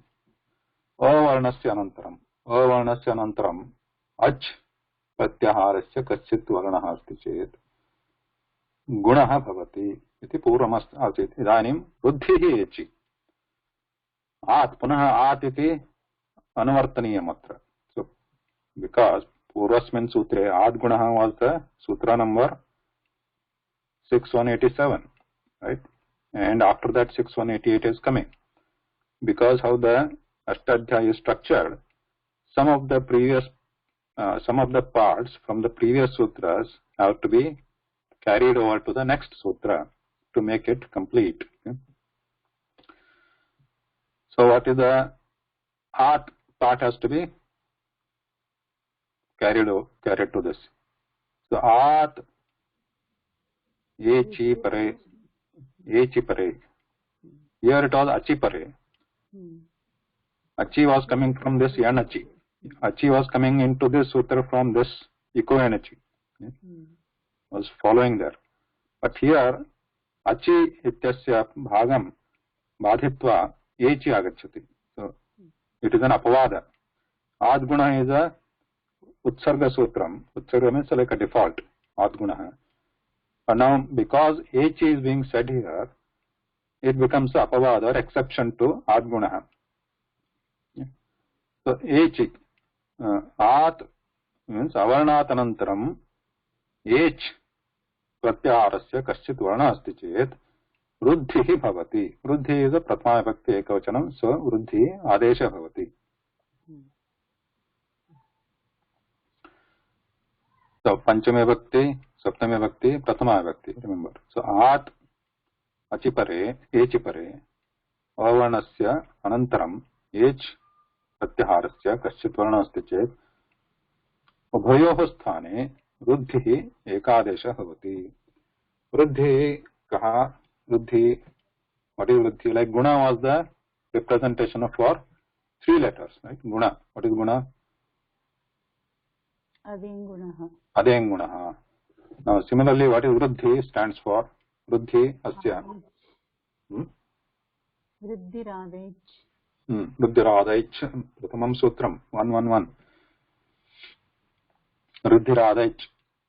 Avarnasya Anantaram Avarnasya Anantaram Ach Pratyaharasya Kaschit Varnaha Asti Chet Gunaha Bhavati Iti Purvamas Asit Idanim Ruddhihi Echi At Punaha At Iti Anuvartaniya Matra. So because Purvasmin Sutre Ad Gunaha was the Sutra number 6187, right? And after that 6188 is coming. Because how the Ashtadhyayi is structured, some of the parts from the previous sutras have to be carried over to the next sutra to make it complete. Okay? So what is the At part has to be carried to this. So At Echi Pare. Echi Pare. Here it was Achi Pare. Achi was coming from this Yanachi. Achi was coming into this sutra from this Iko Yanachi. Was following there. But here Achi ityasya bhagam badhitva Echi agachati. So it is an apavada. Adguna is a Utsarga sutram. Utsarga means like a default. Adguna. But now, because Echi is being said here, it becomes apavada or exception to Adguna. So Echi, At means Avarnatanantaram, Ech Pratyaharasya Kaschit Varna Asti Chet, Ruddhihi Bhavati. Ruddhi is a Prathama Vibhakti Ekavachanam, so Ruddhi Adesha Bhavati. So Panchame Vibhakti, Saptame Vibhakti, Prathama Vibhakti, remember. So At Achipare, Echipare, Avarnasya Anantaram, Ech Pratyaharasya Kaschit Varna Asti Chet, Ubhayoh Sthane Ruddhihi Ekadesha Bhavati. Ruddhi Kaha, Ruddhi, what is Ruddhi? Like Guna was the representation for 3 letters, right? Guna. What is Guna? Adingunaha. Adingunaha. Now similarly, what is Ruddhi stands for? Ruddhi Asya. Ruddhiradech. Ruddhiradech. Pratamam Sutram 111. Ruddhiradech.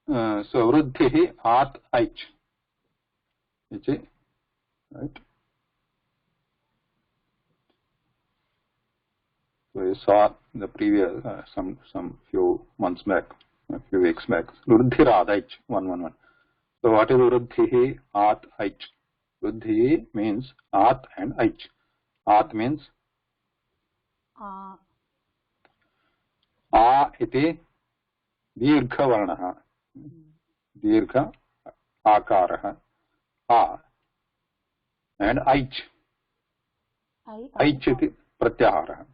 So Ruddhihi At Aich. Right? So you saw the previous some few months back, a few weeks back. Ruddhiradech 111. So what is Ruddhihi At Aich? Ruddhi means At and Aich. At means A iti Dirgha Varnaha. Dirgha Akaraha. A. And Aich. Aich iti Pratyahara.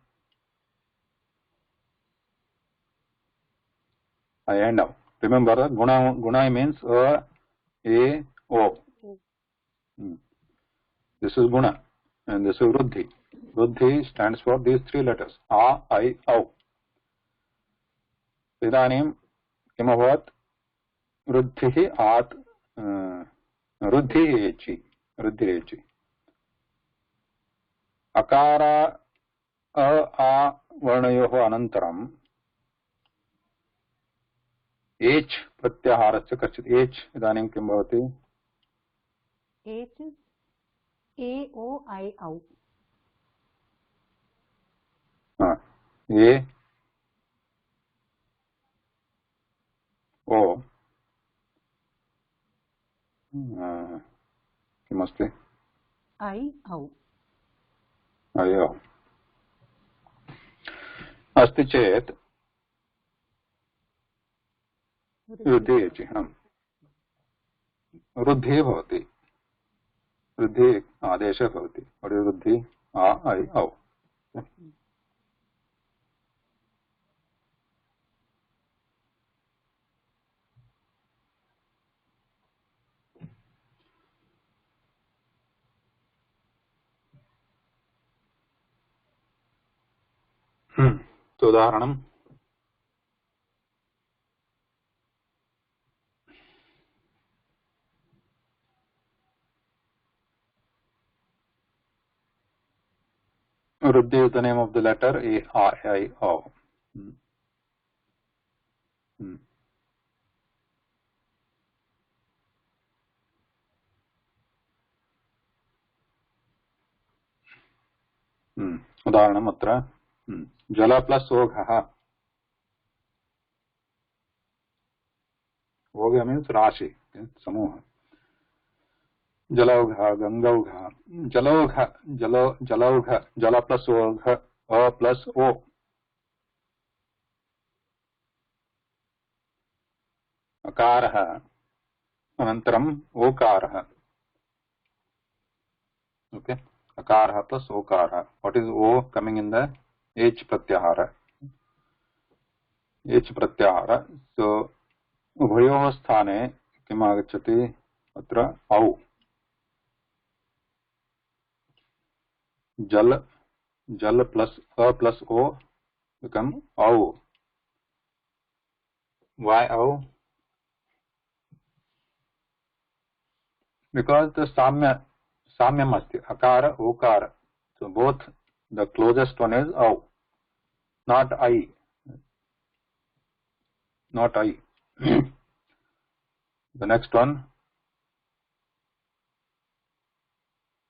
I end up. Remember, Guna means A, O. This is Guna. And this is Ruddhi. Ruddhi stands for these 3 letters. A, I, O. Idanim Kimavat Ruddhihi At Ruddhihi Echi. Ruddhirechi. Akara A Varnayoho Anantaram एच् प्रत्याहारस्य कश्चित् एच् इदानीं किं भवति H ए ओ ऐ औ ए ओ किमस्ति ऐ औ अयो अस्ति चेत् वृद्धि वृद्धिः भवति वृद्धि आदेशः भवति वृद्धि आ ऐ औ तो उदाहरणं Ruddhi is the name of the letter A, I, O. उदाहरणम् अत्र जल प्लस ओघः ओघ मीन्स राशि समूह जलौघ गंगौघ जलौघ जलौघ जल प्लस ओघ अ प्लस ओ अकारः अनन्तरम् ओकारः ओके अकारः प्लस ओकारः what is O coming in the एच प्रत्याहार सो उभयोः स्थाने किम् आगच्छति अत्र औ जल प्लस अ प्लस ओ बिकम औ why औ because the samyam asti akara okara so both the closest one is au not I the next one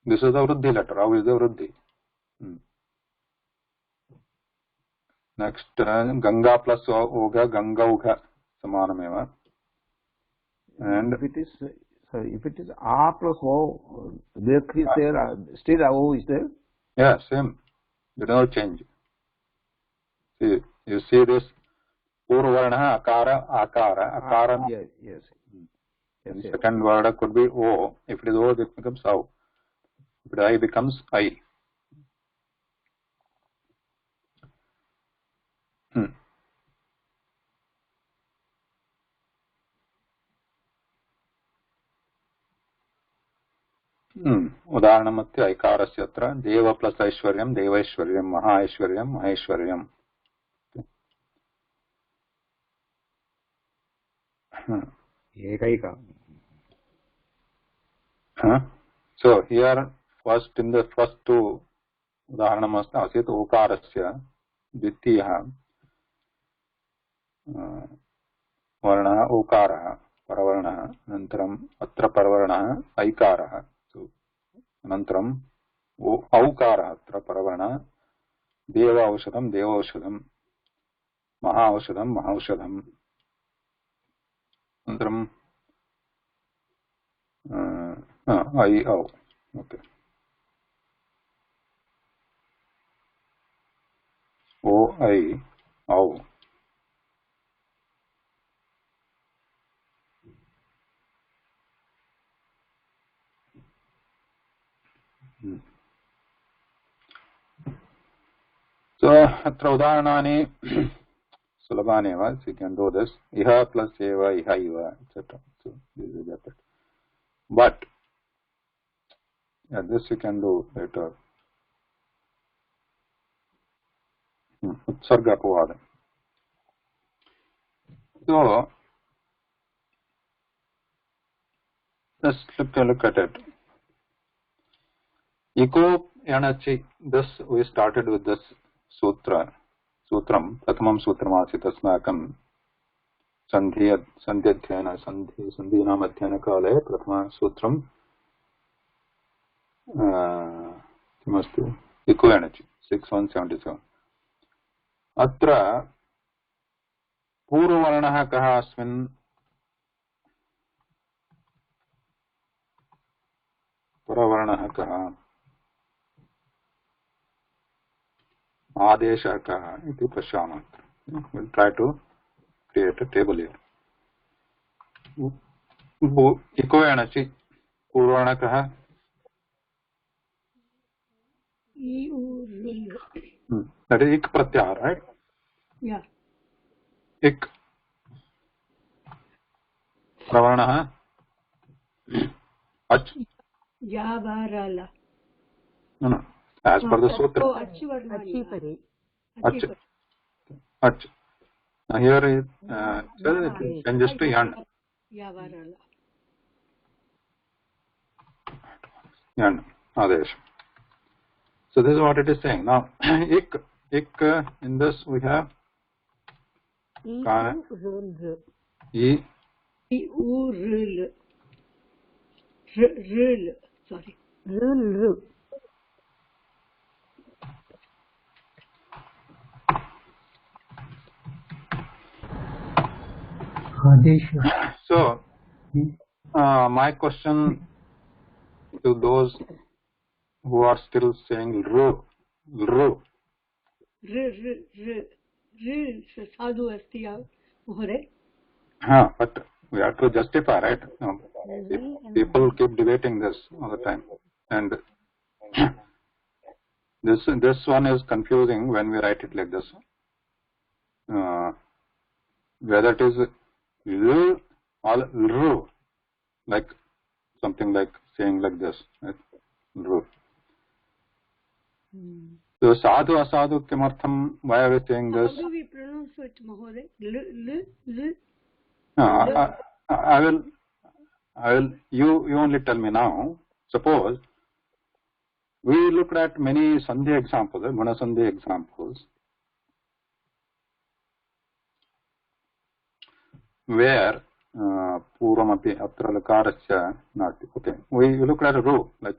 this is the vruddhi letter au is the vruddhi next ganga plus oga gangauga samanameva and if it is a plus o there is there still o is there yeah same there is no change see you see this purvarna akara yes second word could be o if it is o it becomes au if it I becomes I उदाहरणमस्ति ऐकारस्य अत्र देव plus ऐश्वर्यं देवैश्वर्यं महाऐश्वर्यं महेश्वर्यम् एकैका so here first in the first two उदाहरणमस्ति आसीत् ओकारस्य द्वितीयः वर्णः ओकारः परवर्णः अनन्तरम् अत्र परवर्णः ऐकारः अनन्तरम् औकारः अत्र परवर्णः देव औषधं देवौषधं महा औषधं महौषधम् अनन्तरम् ऐ औ ओके ओ ऐ औ so अत्र उदाहरणानि सुलभानि एव so you can do this iha plus eva iha iva etc so this is that but yeah this you can do later utsarga apavada so let's look at it iko yanachi this we started with this सूत्रम प्रथमं सूत्रमासीत् अस्माकं सन्धीनाम् अध्ययनकाले प्रथमसूत्रं किमस्ति eco energy 6177 अत्र पूर्ववर्णः कः अस्मिन् परवर्णः कः आदेशः कः इति पश्यामः we'll try to create a table here इको एनर्जी पूर्ववर्ण कः that is ik pratyahar right yeah ik pravarnah ach yavarala no as per the sutra achi varmani ach here is changes to yan yavarala yan adesh. So this is what it is saying. Now, ik in this we have sorry so my question to those who are still saying ru sadhu asti mohore but we have to justify, right? People keep debating this all the time, and this one is confusing when we write it like this, whether it is ru or ru, like something like saying like this, right? Ru. So sadhu asadhu kimartham, why are we saying this? how do we pronounce it mohore I will you only tell me now. Suppose we looked at many sandhi examples, guna sandhi examples, where purvamapi atra lakarasya nati. Okay, we looked at a ru, like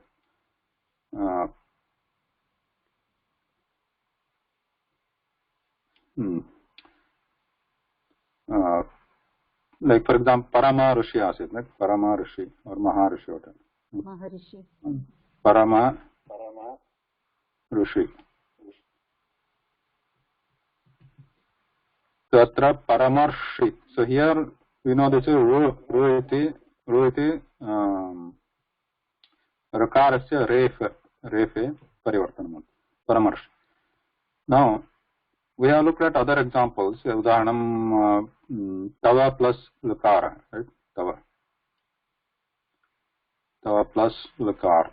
like for example parama rishi asit, like parama rishi or maharishi, whatever. Maharishi. Parama rishi. So atra paramarshi. So here we know this is ru iti rakarasya refe parivartanam paramarshi. Now we have looked at other examples. Udaharanam tava plus lakara, right? Tava plus lakar.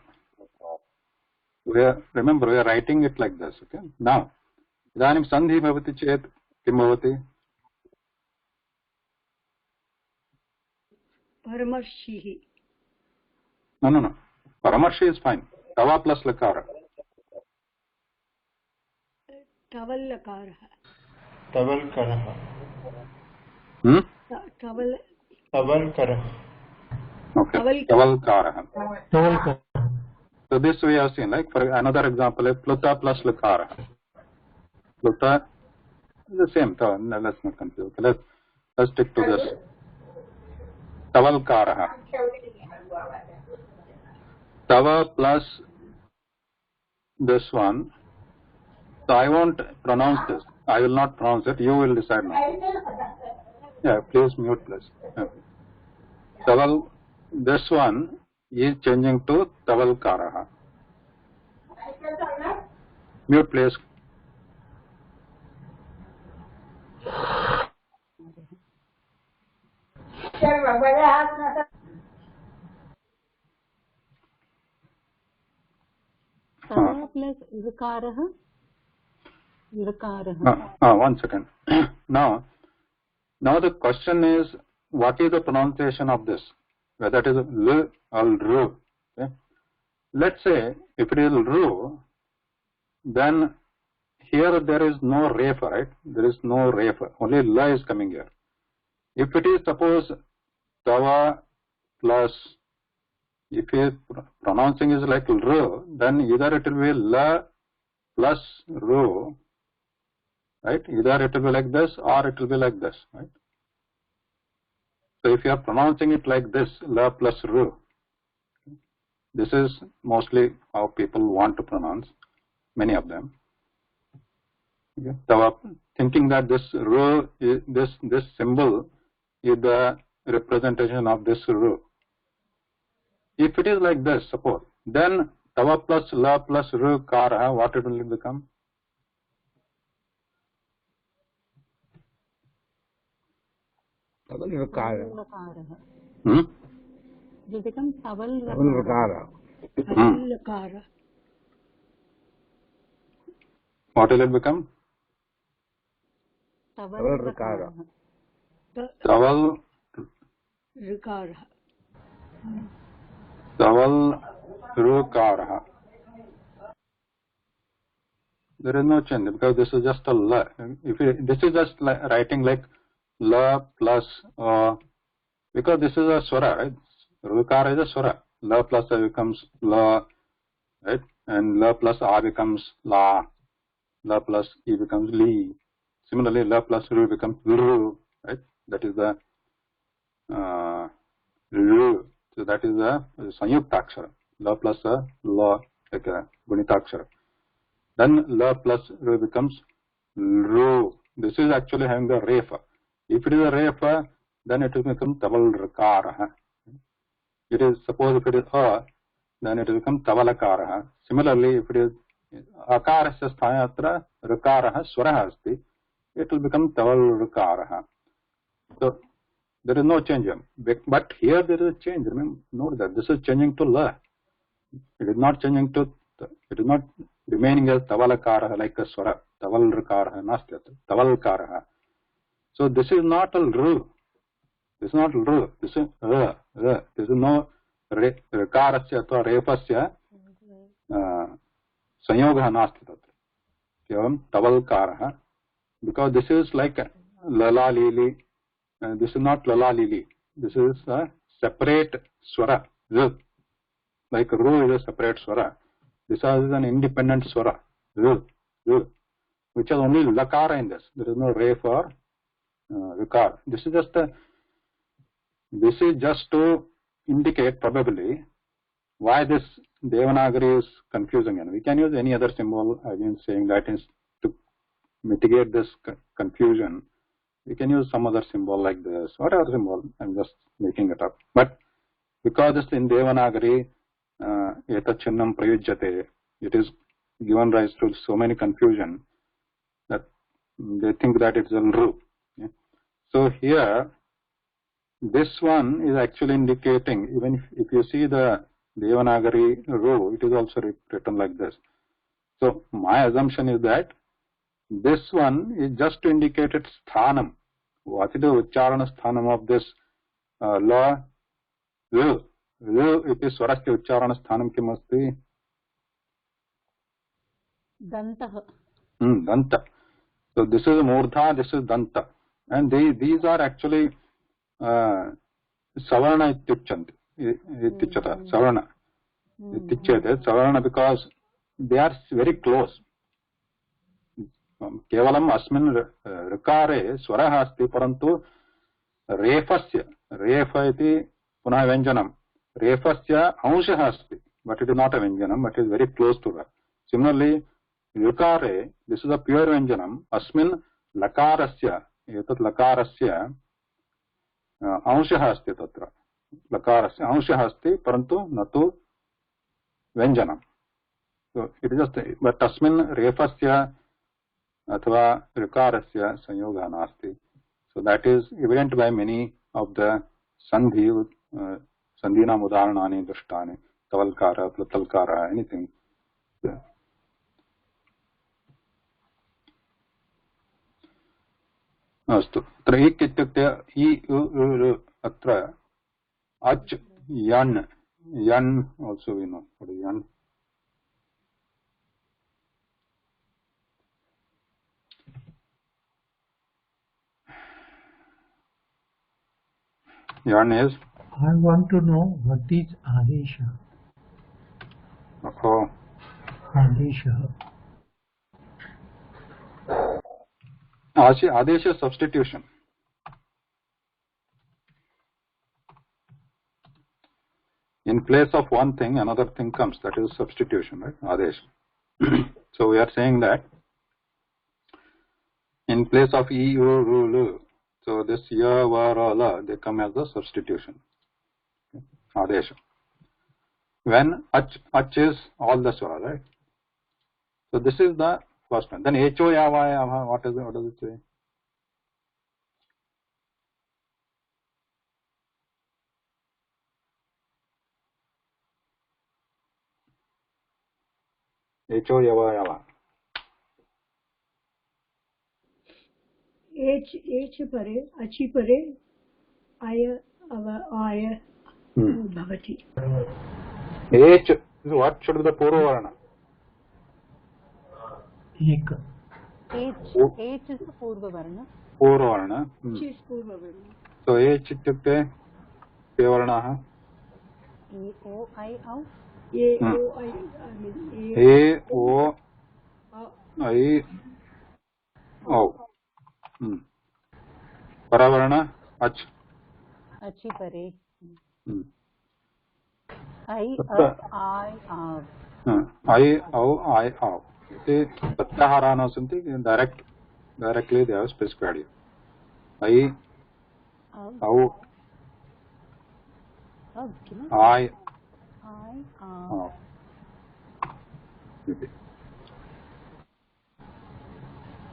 Remember, we are writing it like this. Okay. Now, idanim sandhi bhavati chet kim bhavati? paramarshi No. Paramarshi is fine. Tava plus lakara. tavallakarah तवलकरः Okay. Tavalkarah. So this we have seen, like for another example is pluta plus lakara. Pluta is the same. So let's not confuse. Okay, let's stick to this. Tavalkarah. Tava plus this one. So I won't pronounce this. I will not pronounce it. You will decide now. Yeah, please mute, please. Yeah. Taval, this one is changing to Tavalkaraha. Mute, please. Tava plus Zakarah. One second. Now the question is, what is the pronunciation of this? Whether it is l or ru. Okay? Let's say if it is ru, then here there is no refa, right? There is no refa. Only la is coming here. If it is suppose tava plus, if you pronouncing is like ro, then either it will be la plus ro, right? Either it will be like this or it will be like this, right? So if you are pronouncing it like this, la plus ro, this is mostly how people want to pronounce, many of them. Okay. So thinking that this ro, this symbol is the representation of this ro. If it is like this, suppose, then tava plus la plus ru kara, what it will become? Taval rakara. It will become taval rakara. Taval rakara. What will it become? Taval rakara. Taval rakara. Taval rukara. There is no change because this is just a la. If you, this is just like writing like la plus because this is a swara, right? Rukara is a swara. La plus a becomes la, right? And la plus a becomes la. La plus e becomes li. Similarly, la plus ru becomes ru, right? That is the ru. So that is the sanyuktakshara. La plus a la, like a gunitakshara. Then la plus ru becomes ru. This is actually having the refa. If it is a refa, then it will become taval rakara. It is, suppose if it is a, then it will become tavalakara. Similarly, if it is akarasya sthayatra rakara swara asti, it will become taval rakara. So there is no change. But here there is a change. Remember, note that this is changing to la. It is not changing to, it is not remaining as tavalakara like a swara. Taval rakara nastya. Tavalkara. So this is not a ru. This is not ru. This is This is no rekarasya or refasya sanyoga nasti tatra. Kevalam tavalkara. Because this is like lala lili. This is not lala lili. This is a separate swara. Like ru is a separate swara. This is an independent swara. Which has only lakara in this. There is no ref or vikar. This is just to indicate probably why this Devanagari is confusing. And we can use any other symbol. I've been saying that is to mitigate this confusion. We can use some other symbol like this, whatever symbol. I'm just making it up. But because it's in Devanagari, etat chinnam prayujyate, it is given rise to so many confusion that they think that it's a ru. So here, this one is actually indicating, even if you see the Devanagari ru, it is also written like this. So my assumption is that this one is just to indicate its sthanam. What is the ucharana sthanam of this law? Ru. It is swarasya ucharana sthanam kim asti? Dantah. Danta. So this is murdha, this is danta. And these are actually savarna ityuchanti. Ityuchata. Savarna. Ityuchate. Savarna because they are very close. Kevalam asmin rikare swara asti parantu refasya. Refa iti punah vyanjanam. Refasya ansha asti. But it is not a vyanjanam, but it is very close to that. Similarly, rikare, this is a pure vyanjanam. Asmin lakarasya. Etat lakarasya अंशः अस्ति तत्र लकारस्य अंशः अस्ति परन्तु न तु व्यञ्जनम्. So it is just but तस्मिन् रेफस्य अथवा ऋकारस्य संयोगः नास्ति. So that is evident by many of the sandhi sandhinam udaharanaनि दृष्टानि तवल्कार प्लुतल्कार anything. अस्तु अत्र इक् इत्युक्ते अत्र अच् यन् यन् also we know what is yan. Yarn is? I want to know what is Adesha. Oh. Adesha. Adesha substitution. In place of one thing, another thing comes. That is substitution, right? Adesha. So we are saying that in place of e, u, ru, lu, so this ya, va, ra, la, they come as the substitution. Adesha. When ach is all the swara, right? So this is the first one. Then ho, ya, va, ya, va, what does it say? Ho, ya, va, ya, va. H pare, achi pare, aya, ava, aya, bhavati. H, what should be the purva varna? H is the purva varna. Purva varna. H is purva varna. So H ityukte ke varna? E, O, I, O. A, O, I, I mean A, O, I, O. Paravarna, ach. Achi pare. I, O, I, O. See, Pratyahara santi directly they have specified here. I, O, I, O.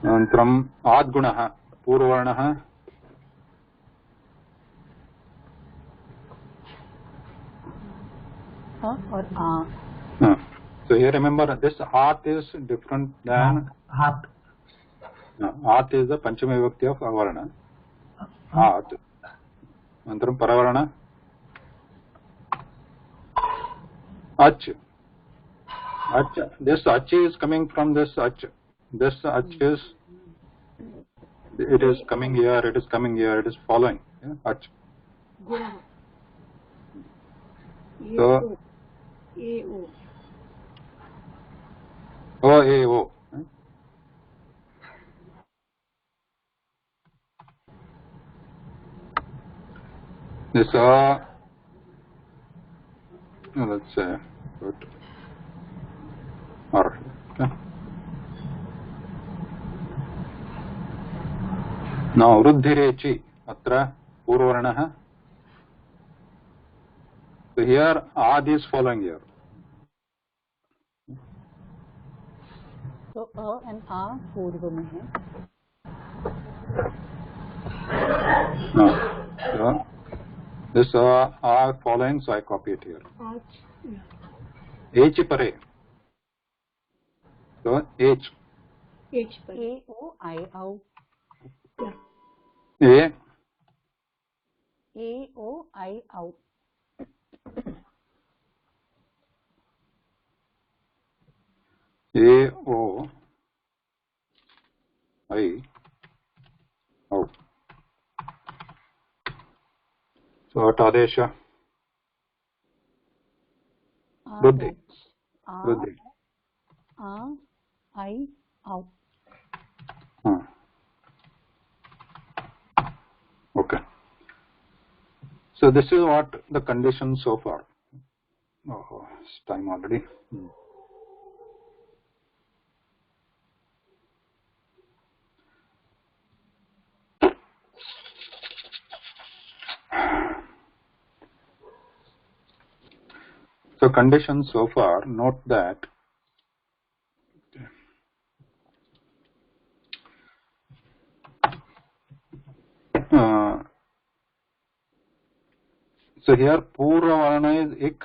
Anantram adgunah purvarnah or A. So here remember this At is different than At. At is the Panchami Vibhakti of Avarna. At. Anantram Paravarna Ach. Ach. This Ach is coming from this Ach. This Ach is, it is coming here, it is coming here, it is following. Yeah? Ach. So, A-O. O, A, O. This let's say, or, okay. Now, Ruddhirechi, atra purvarnah. So here, Ad is following here. So A and A purva mein hai. No. So, this A following, so I copy it here. H pare. So H. H pare. A, O, I, O. A. A, O, I, O. A, O, I, O. So what Adesha? Buddhi. Buddhi. A, I, O. Okay. So this is what the condition so far. Oh, it's time already. So conditions so far, note that so here Purva Varna is Ik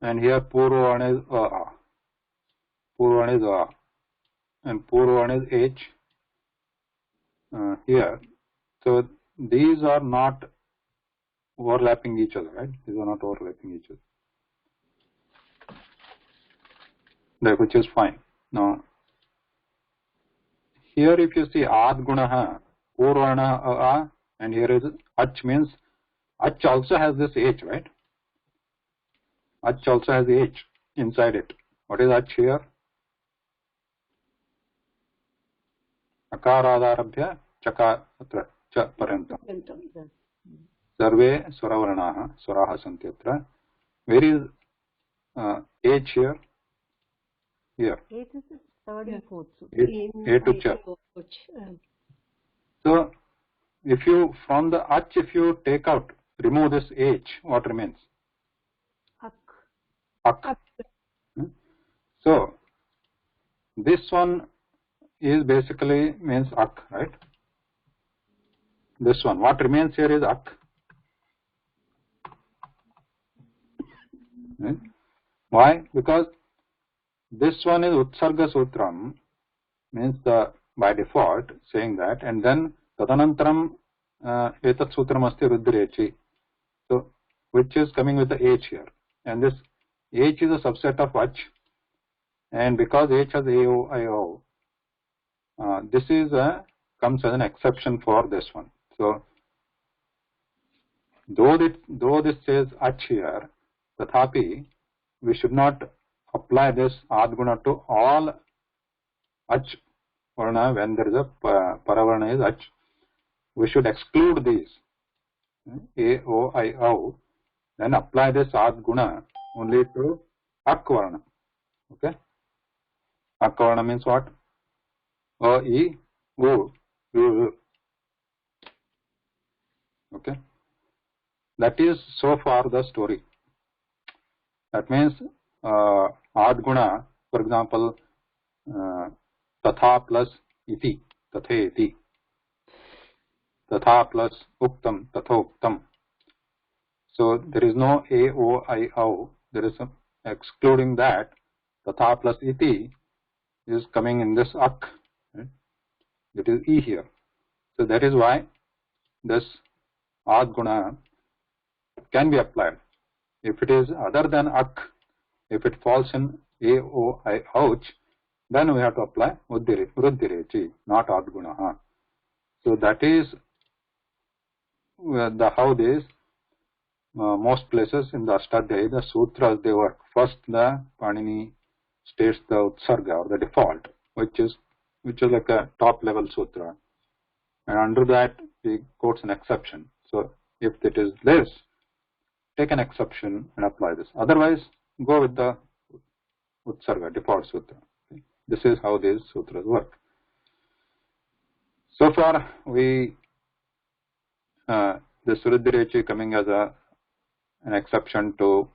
and here Purva Varna is A. Purva Varna is A and Purva Varna is H here. So these are not overlapping each other, right? These are not overlapping each other, which is fine. Now, here if you see Ad Gunaha, Purvarna A and here is ach, means ach also has this h, right? Ach also has h inside it. What is ach here? Akaradharabhya chaka cha parantam. Sarve swaravaranaha swaraha santi atra. Where is h here? Here. H is the third and fourth. A to cha. So if you, from the ach, if you take out, remove this h, what remains? Ak. So this one is basically means ak, right? This one, what remains here is ak. Right? Why? Because this one is Utsarga Sutram, means the by default saying that, and then Tadanantaram Etat Sutram Asti Ruddhirechi, so which is coming with the H here, and this H is a subset of Ach, and because H has AO, IO, this is comes as an exception for this one. So though this says Ach here, tathapi we should not apply this adguna to all ach varna when there is a paravarna is ach. We should exclude these a, o, I, o, then apply this adguna only to ak varna. Okay, ak varna means what? A, I, U, U. Okay, that is so far the story. That means adguna, for example, tatha plus iti, tathe iti, tatha plus uktam, tatha uktam. So there is no a, o, I, o. There is some excluding that. Tatha plus iti is coming in this ak. Right? It is e here. So that is why this adguna can be applied. If it is other than ak, if it falls in a, o, I, ouch, then we have to apply Ruddhirechi, not adguna. So that is the how this most places in the Ashtadhyayi, the sutras, they work. First the Panini states the Utsarga or the default, which is like a top level sutra, and under that he quotes an exception. So if it is this, take an exception and apply this. Otherwise, go with the Utsarga, default sutra. Okay. This is how these sutras work. So far, we the Ruddhirechi coming as an exception to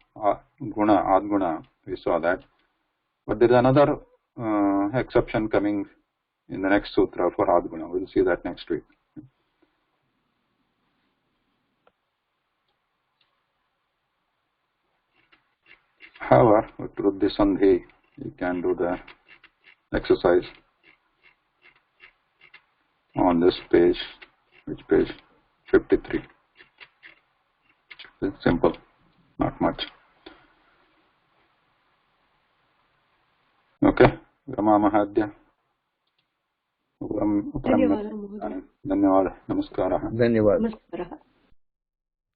guna, adguna, we saw that. But there is another exception coming in the next sutra for adguna. We will see that next week. However, with Ruddhi Sandhi, you can do the exercise on this page. Which page? 53. It's simple, not much. Okay, Ramamahadya. Dhanyawad, namaskaraha. Dhanyawad. Namaskaraha.